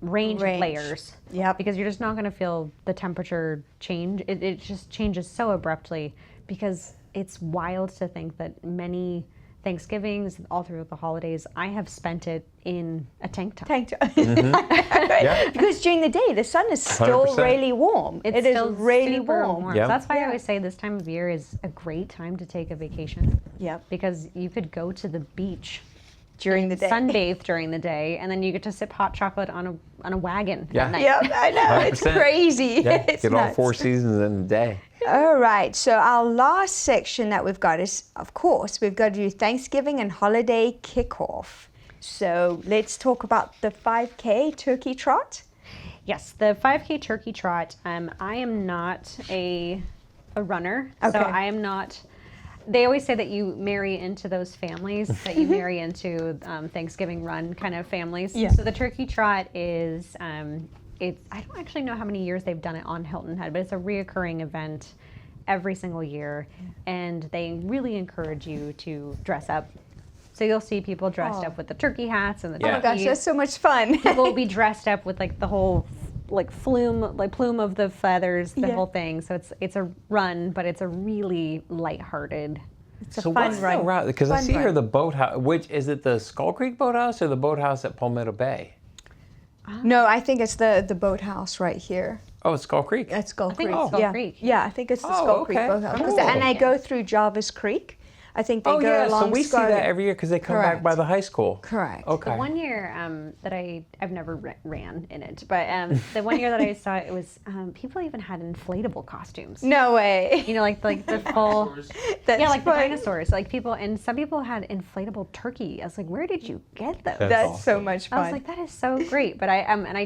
range of layers. Yep. Because you're just not going to feel the temperature change. It just changes so abruptly because it's wild to think that many Thanksgivings, all throughout the holidays, I have spent it in a tank top. Tank top. Yeah. Because during the day, the sun is still 100%. really warm. It's It is still really super warm. Yeah. So that's why Yeah. I always say this time of year is a great time to take a vacation Yep. because you could go to the beach During the day. sunbathe during the day, and then you get to sip hot chocolate on a wagon Yeah. at night. Yep, I know. It's 100%. crazy. Yeah, It's get all nuts. 4 seasons in a day. All right, so our last section that we've got is, of course, we've got to do Thanksgiving and holiday kickoff. So let's talk about the 5K turkey trot. Yes, the 5K turkey trot. I am not a runner, so Okay. I am not. They always say that you marry into those families, that you marry into Thanksgiving run kind of families. Yeah. So the turkey trot is, I don't actually know how many years they've done it on Hilton Head, but it's a reoccurring event every single year, and they really encourage you to dress up. So you'll see people dressed up with the turkey hats and the Yeah. Oh my gosh, turkey. that's so much fun. People will be dressed up with like the whole plume of the feathers, the Yeah. whole thing. So it's a run, but it's a really lighthearted. It's a So fun what's run. the route? Because I Fun see here run. the boathouse. Which is it? The Skull Creek Boathouse or the boathouse at Palmetto Bay? No, I think it's the boathouse right here. Oh, it's Skull Creek. At Skull think Creek. it's Skull yeah. Creek. Yeah, I think it's the Oh, Skull Creek okay. boathouse. 'Cause- Cool. And they go through Jarvis Creek. I think they Oh go yeah, along so we see Scarlet. that every year because they come back by Correct. the high school. Correct. Okay. The one year that I've never ran in it, but the one year that I saw it was people even had inflatable costumes. No way. You know, like the full. Dinosaurs. That's Yeah, like the fun. dinosaurs. Like people, and some people had inflatable turkey. I was like, where did you get those? That's so awesome. much I fun. was like, that is so great. But I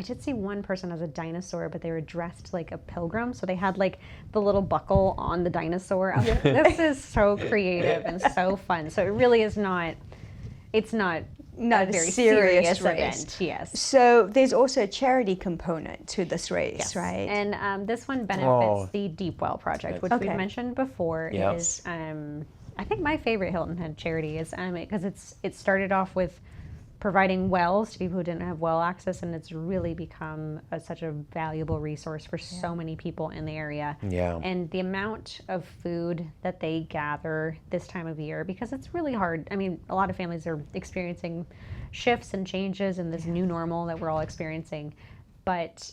did see one person as a dinosaur, but they were dressed like a pilgrim. So they had like the little buckle on the dinosaur. I was like, this is so creative and so fun. So it really is not. It's not Not a a very serious serious race. event. Yes. So there's also a charity component to this race, Yes. right? And this one benefits Oh. the Deep Well Project, which Okay. we've mentioned before. Yep. Is I think my favorite Hilton Head charity is because it started off with providing wells to people who didn't have well access, and it's really become such a valuable resource for so many people in the area. Yeah. And the amount of food that they gather this time of year, because it's really hard. I mean, a lot of families are experiencing shifts and changes in this new normal that we're all experiencing, but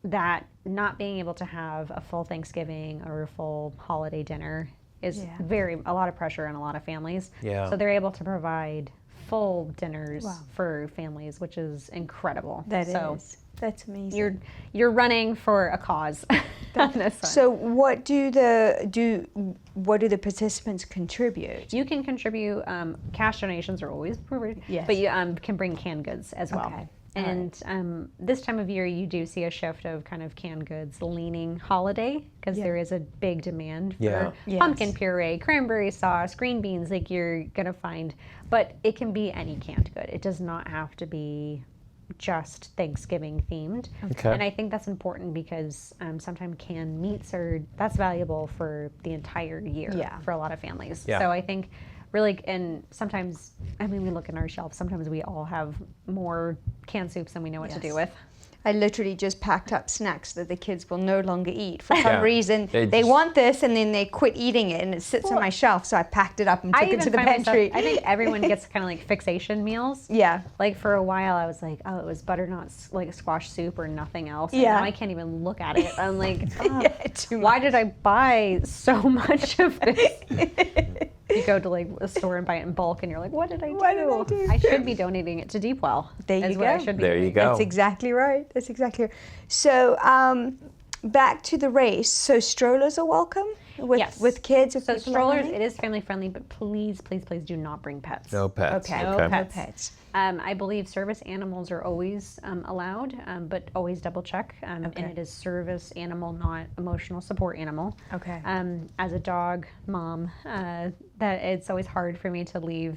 that not being able to have a full Thanksgiving or a full holiday dinner is Yeah. a lot of pressure on a lot of families. Yeah. So they're able to provide full dinners for families, which is incredible. That's amazing. You're running for a cause. On this one. So what do the participants contribute? You can contribute, cash donations are always approved, Yes. but you can bring canned goods as well. Okay. And this time of year, you do see a shift of kind of canned goods leaning holiday, because there is a big demand for pumpkin puree, cranberry sauce, green beans, like you're going to find. But it can be any canned good. It does not have to be just Thanksgiving themed. Okay. And I think that's important because sometimes canned meats that's valuable for the entire year for a lot of families. Yeah. So I think really, and sometimes, I mean, we look in our shelves, sometimes we all have more canned soups than we know what to do with. I literally just packed up snacks that the kids will no longer eat. For some Yeah. reason, they want this and then they quit eating it and it sits on my shelf. So I packed it up and took it to the pantry. I think everyone gets kind of like fixation meals. Yeah. Like for a while I was like, oh, it was butternut like squash soup or nothing else. And Yeah. now I can't even look at it. I'm like, oh, too why did I buy so much of this? You go to like a store and buy it in bulk and you're like, what did I do? What did I do? I should be donating it to Deep Well. There you is what I go. should be There doing. you go. That's exactly right. That's exactly right. So back to the race. So strollers are welcome with, Yes. with kids? If So people are strollers, running? it is family friendly, but please, please, please do not bring pets. No pets. Okay. No No pets. pets. I believe service animals are always allowed, but always double check. And it is service animal, not emotional support animal. Okay. As a dog mom, that it's always hard for me to leave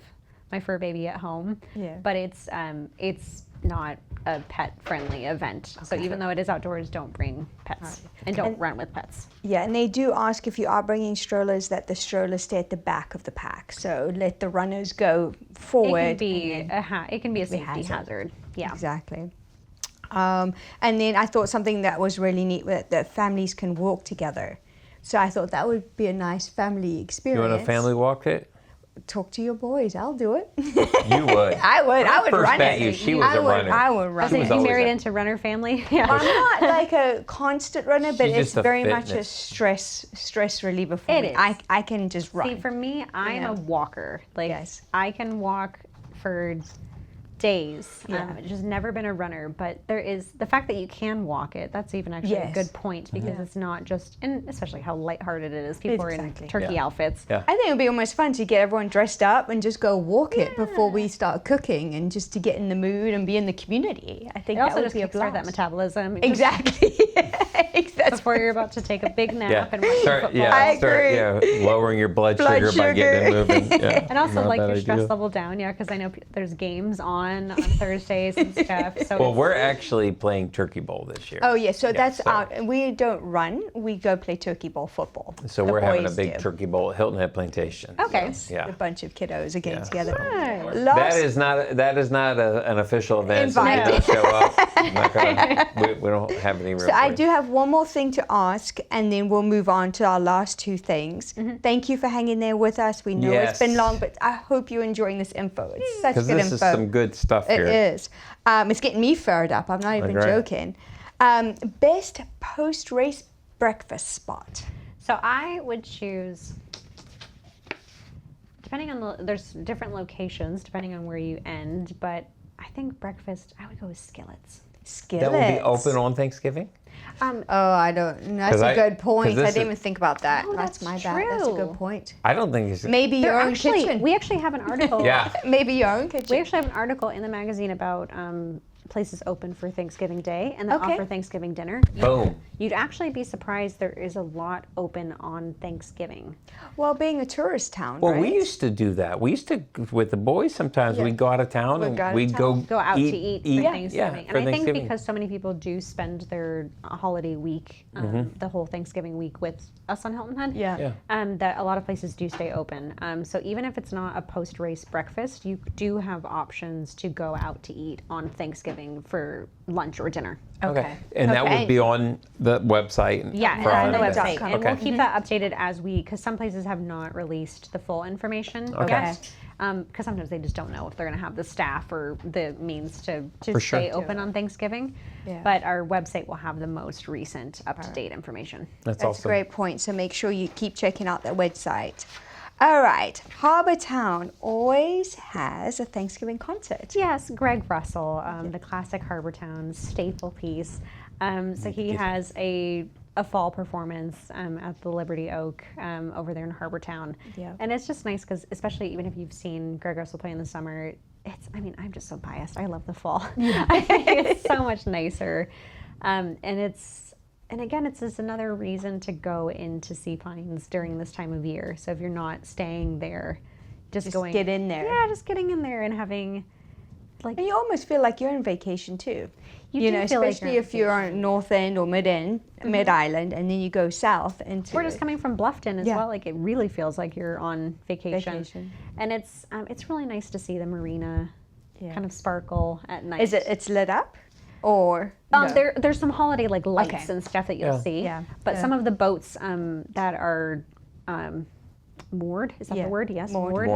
my fur baby at home. Yeah. But it's not a pet-friendly event. So even though it is outdoors, don't bring pets and don't run with pets. Yeah, and they do ask if you are bringing strollers that the strollers stay at the back of the pack. So let the runners go forward. It can be and then- it can be a safety hazard. Yeah. Exactly. And then I thought something that was really neat that families can walk together. So I thought that would be a nice family experience. You want a family walk it? Talk to your boys. I'll do it. You would. I would. I would First run met it. you, she was I a would, runner. I would run So it. was you always married a- into runner family? Yeah. I'm not like a constant runner, but She's it's just a very much a fitness. stress reliever for It me. is. I can just run. See, for me, I'm Yeah. a walker. Like, Yes. I can walk for days. Yeah. Just never been a runner, but there is the fact that you can walk it. That's even actually a Yes. good point because it's not just, and especially how lighthearted it is. People Exactly. are in turkey outfits. Yeah. I think it would be almost fun to get everyone dressed up and just go walk it before we start cooking and just to get in the mood and be in the community. I think It also that would just be a kickstart that blast. metabolism. Just Exactly. That's before you're about to take a big nap Yeah. and watch Start, football. yeah. I Start, agree. yeah. Lowering your blood Blood sugar by getting it sugar. moving. Yeah. And also, Not a like, bad your stress idea. level down, yeah, because I know there's games on Thursdays and stuff. So Well, it's- we're actually playing Turkey Bowl this year. Oh yeah, so that's so- out. We don't run. We go play turkey ball football. So The we're having a boys big do. Turkey Bowl at Hilton Head Plantation. Okay. Yeah. A bunch of kiddos are getting Yeah, together. so- Last- That is not an official event. So Invite. you don't show up. I'm not gonna, we don't have any room. So I for do you. have one more thing to ask, and then we'll move on to our last two things. Thank you for hanging there with us. We know it's been Yes. long, but I hope you're enjoying this info. It's such Because good this info. is some good stuff It here. is. It's getting me fired up. I'm not even Agree. joking. Best post-race breakfast spot. So I would choose, depending on there's different locations depending on where you end, but I think breakfast, I would go with Skillets. Skillets. That will be open on Thanksgiving? Oh, I don't. That's 'Cause a I- good 'cause point. I this didn't is- even think about that. Oh, that's that's my bad. That's a good true. point. I don't think it's. Maybe your own kitchen. We actually have an article. Yeah. Maybe your own kitchen. We actually have an article in the magazine about places open for Thanksgiving Day and then Okay. offer Thanksgiving dinner. Boom. You'd actually be surprised there is a lot open on Thanksgiving. Well, being a tourist town, Well, right? we used to do that. We used to, with the boys, sometimes we'd go out of town We'd and go out of we'd town. go Go out to eat for Thanksgiving. Yeah, and for I think Thanksgiving. because so many people do spend their holiday week, the whole Thanksgiving week with us on Hilton Head, Yeah. that a lot of places do stay open. So even if it's not a post-race breakfast, you do have options to go out to eat on Thanksgiving Thanksgiving for lunch or dinner. Okay. And that would be on the website. Yeah, it's for on the all of website. that. And we'll keep that updated as because some places have not released the full information yet. Because sometimes they just don't know if they're going to have the staff or the means to stay open on Thanksgiving. Yeah. But our website will have the most recent up-to-date information. That's a awesome. great point. So make sure you keep checking out their website. All right, Harbour Town always has a Thanksgiving concert. Yes, Greg Russell, the classic Harbour Town staple piece. So he has a fall performance at the Liberty Oak over there in Harbour Town. Yeah. And it's just nice because, especially even if you've seen Greg Russell play in the summer, I'm just so biased. I love the fall. Yeah. I think it's so much nicer. And again, it's just another reason to go into Sea Pines during this time of year. So if you're not staying there, just going. Get in there. Yeah, just getting in there and having, And you almost feel like you're on vacation too. You do feel like especially you're on if you're on North End or Mid-Island, and then you go south into. We're just coming from Bluffton as well. Like it really feels like you're on vacation. And it's really nice to see the marina kind of sparkle at night. It's lit up, or there's some holiday lights and stuff that you'll see. Yeah. But some of the boats that are moored, is that the word? Yes, moored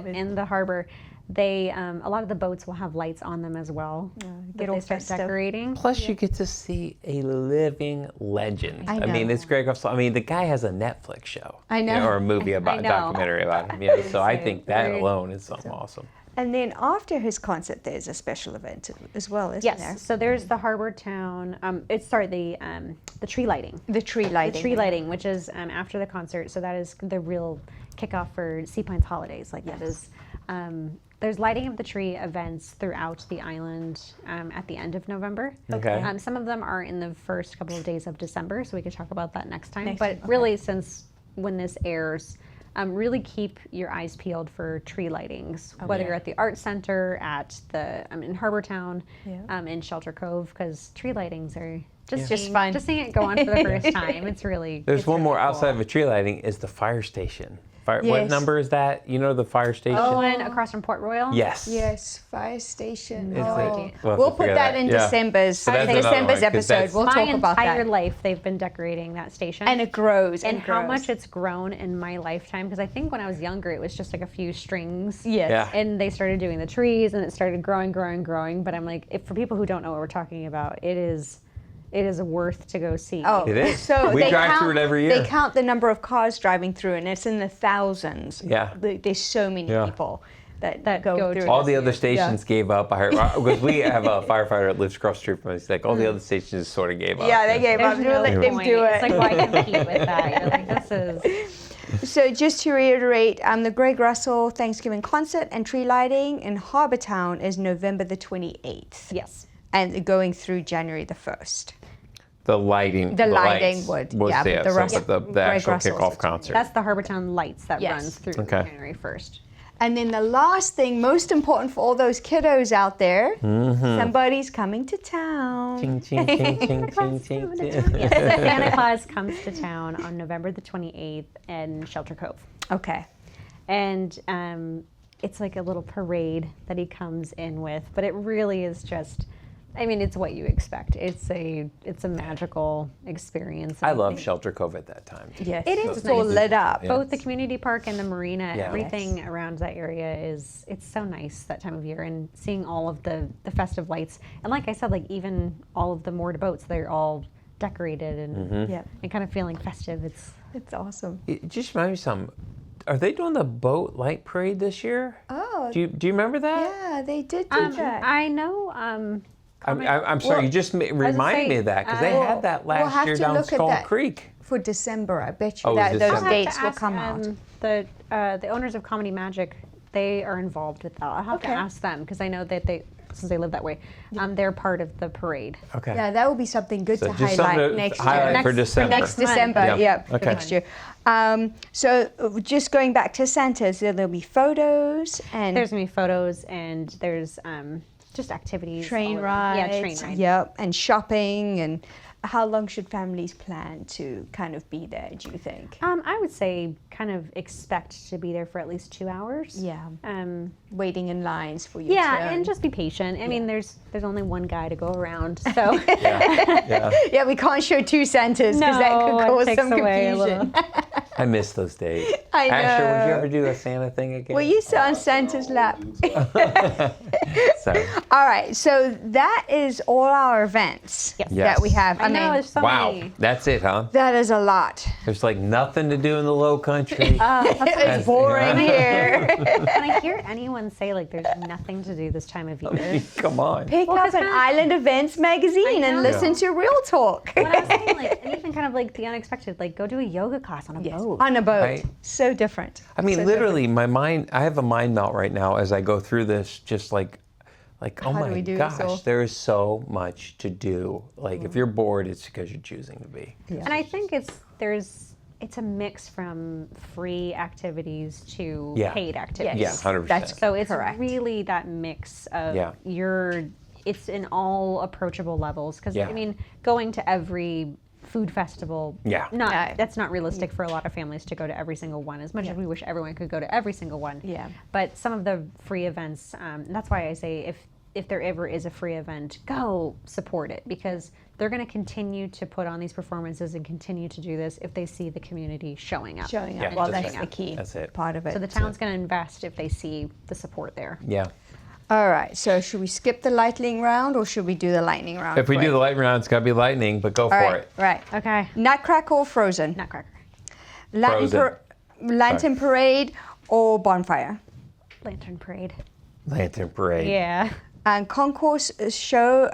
in the harbor. They a lot of the boats will have lights on them as well. get that all they start festive. decorating. Plus, you get to see a living legend. I mean, know. it's Greg Russell. I mean, the guy has a Netflix show. I know. Or a movie about, a know. documentary about him. Yeah, so I think that Very- alone is something awesome. And then after his concert, there's a special event as well, isn't there? Yes. So there's the Harbour Town. The tree lighting. The tree lighting. The tree lighting, which is after the concert. So that is the real kickoff for Sea Pines holidays. That is. There's lighting of the tree events throughout the island at the end of November. Okay. Some of them are in the first couple of days of December, so we could talk about that next time. Next But time, really, since when this airs, really keep your eyes peeled for tree lightings, whether you're at the Art Center, at the in Harbour Town, in Shelter Cove, because tree lightings are just fun. Just seeing it go on for the first time, it's really. There's it's one more really outside cool. of a tree lighting is the fire station. What Yes. number is that? You know the fire station? Oh, and across from Port Royal. Yes. Yes, fire station. It's Oh. we'll We'll have to put figure that in Yeah. December's So that's another December's one, 'cause episode. that's- We'll My talk about entire that. life, they've been decorating that station. And it grows. and how grows. much it's grown in my lifetime, because I think when I was younger it was just like a few strings. Yes. Yeah. And they started doing the trees and it started growing. But I'm like, for people who don't know what we're talking about, it is worth to go see. Oh, It is. So We they drive count, through it every year. They count the number of cars driving through, and it's in the thousands. Yeah. There's so many Yeah. people that go go to through. All this. the other stations gave up. I heard because we have a firefighter that lives across the street from us. Like all the other stations sort of gave up. Yeah, they gave There's up. no Let them point. do It's it. like, why compete with that? You're like, this is. So just to reiterate, the Greg Russell Thanksgiving concert and tree lighting in Harbour Town is November the 28th. Yes. And going through January the 1st. The lighting. The lights lighting would, was yeah, there, the so Russell- the Greg actual Russell's kickoff is- concert. That's the Harbour Town lights that Yes. runs through Okay. January 1st. And then the last thing, most important for all those kiddos out there, somebody's coming to town. Ching, ching, ching, ching, ching, ching, ching. Yes, the Santa Claus comes to town on November the 28th in Shelter Cove. Okay. And it's like a little parade that he comes in with, but it really is just, it's what you expect. It's a magical experience. I love Shelter Cove at that time. Yes. It is It's all nice. lit up. Yeah. Both the community park and the marina, Yeah. everything around that area it's so nice that time of year, and seeing all of the festive lights. And like I said, even all of the moored boats, they're all decorated and, Yeah. and kind of feeling festive. It's awesome. It just remind me of something. Are they doing the boat light parade this year? Oh, Do you remember that? yeah, they did do that. I know. I'm sorry, you just reminded me of that because they had that we'll have last year to down look at Skull that. Creek. For December, I bet you Oh, that it's those December. dates will come out. The owners of Comedy Magic, they are involved with that. I'll have to Okay. ask them because I know that since they live that way, they're part of the parade. Okay. Yeah, that will be something good So to just something highlight to next highlight year. for December. Next December, Yeah. yep, Okay. next year. So just going back to Santa's, there'll be photos and There's gonna be photos and there's just activities. train all around. rides. Yeah, train rides. Yep, and shopping and how long should families plan to kind of be there, do you think? I would say kind of expect to be there for at least 2 hours. Yeah. Um, Waiting in lines for your yeah, turn. and just be patient. I mean, there's only one guy to go around, so Yeah, we can't show 2 Santas because that No, could it cause takes some away a confusion. I miss those days. I Asher, would you know. ever do a Santa thing again? Well, you sit on Santa's lap. Sorry. All right, so that is all our events Yes. that we have. I know there's so Wow, many. that's it, huh? that is a lot. There's like nothing to do in the Lowcountry. It's boring here. When I hear anyone say like there's nothing to do this time of year, Come on. Pick Well, up 'cause an kind of- Island Events magazine and know. listen to Real Talk. when I was saying like, and even kind of like the unexpected, like go do a yoga class on a boat. On a boat. Right. So different. I mean, So literally, my mind, I have a mind melt right now as I go through this, just like oh How do my we do this all? gosh, there is so much to do. Like, if you're bored, it's because you're choosing to be. And I think it's a mix from free activities to Yeah. paid activities. Yeah, 100%. That's So it's correct. really that mix of Yeah. it's in all approachable levels. Because Yeah. I mean, going to every food festival, Yeah. that's not realistic for a lot of families to go to every single one. As much as we wish everyone could go to every single one. Yeah. But some of the free events, that's why I say if there ever is a free event, go support it, because they're going to continue to put on these performances and continue to do this if they see the community showing up. Showing up. Yeah, Well, that's that's it. the key That's it. part of it. So the town's going to invest if they see the support there. Yeah. All right, so should we skip the lightning round or should we do the lightning round? If we do quick? the lightning round, it's got to be lightning, but go All for right, it. right. Okay. Nutcracker or Frozen? Nutcracker. Frozen. Lantern Parade or Bonfire? Lantern Parade. Lantern Parade. Yeah. And concourse show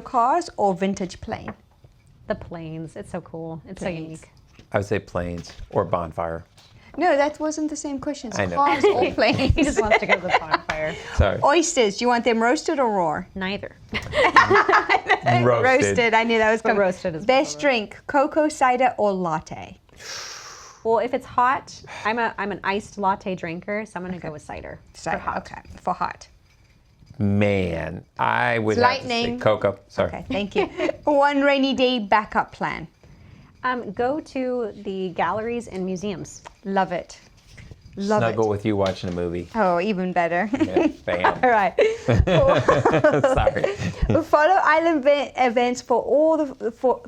cars or vintage plane? The planes. It's so cool. It's so Planes. unique. I would say planes or bonfire. No, that wasn't the same question. It's I know. cars or planes. He just wants to go to the bonfire. Sorry. Oysters, do you want them roasted or raw? Neither. Roasted. I knew that was But coming. roasted is Best better. drink, cocoa cider or latte? Well, if it's hot, I'm an iced latte drinker, so I'm gonna go with cider. Cider, okay, for hot. Man, I would have to say Lightning. Cocoa. Sorry. Okay, thank you. One rainy day backup plan. Go to the galleries and museums. Love it. Love Snuggle it. with you watching a movie. Oh, even better. Yeah, bam. All right. Sorry. Follow Island events for all the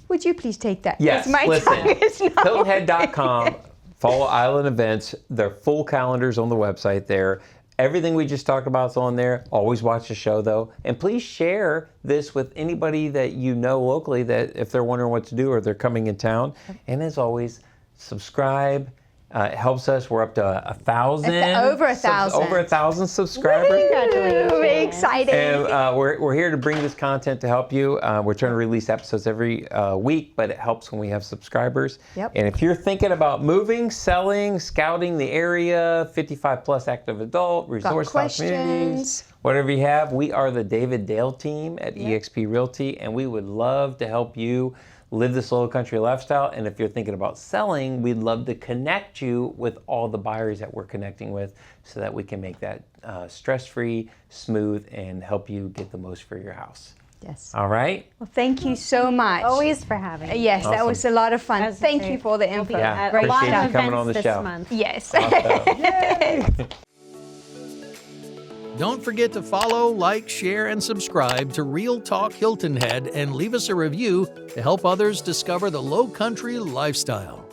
Would you please take that? 'Cause Yes, my listen. tongue is not HiltonHead.com. Follow Island Events. Their full calendars on the website there. Everything we just talked about is on there. Always watch the show, though. And please share this with anybody that you know locally that if they're wondering what to do or they're coming in town. And as always, subscribe. It helps us. We're up to 1,000. Over 1,000. Over 1,000 subscribers. Very exciting. And we're here to bring this content to help you. We're trying to release episodes every week, but it helps when we have subscribers. Yep. And if you're thinking about moving, selling, scouting the area, 55 plus active adult, resource style communities, questions? whatever you have, we are the David Dale team at eXp Realty, and we would love to help you live this Lowcountry lifestyle. And if you're thinking about selling, we'd love to connect you with all the buyers that we're connecting with so that we can make that stress-free, smooth, and help you get the most for your house. Yes. All right? Well, thank you so much. Always for having me. Yes, that Awesome. was a lot of fun. As I Thank say, you for the we'll be info. Yeah, at Great a lot appreciate of you coming events on the this show. month. Yes. Don't forget to follow, like, share, and subscribe to Real Talk Hilton Head and leave us a review to help others discover the Lowcountry lifestyle.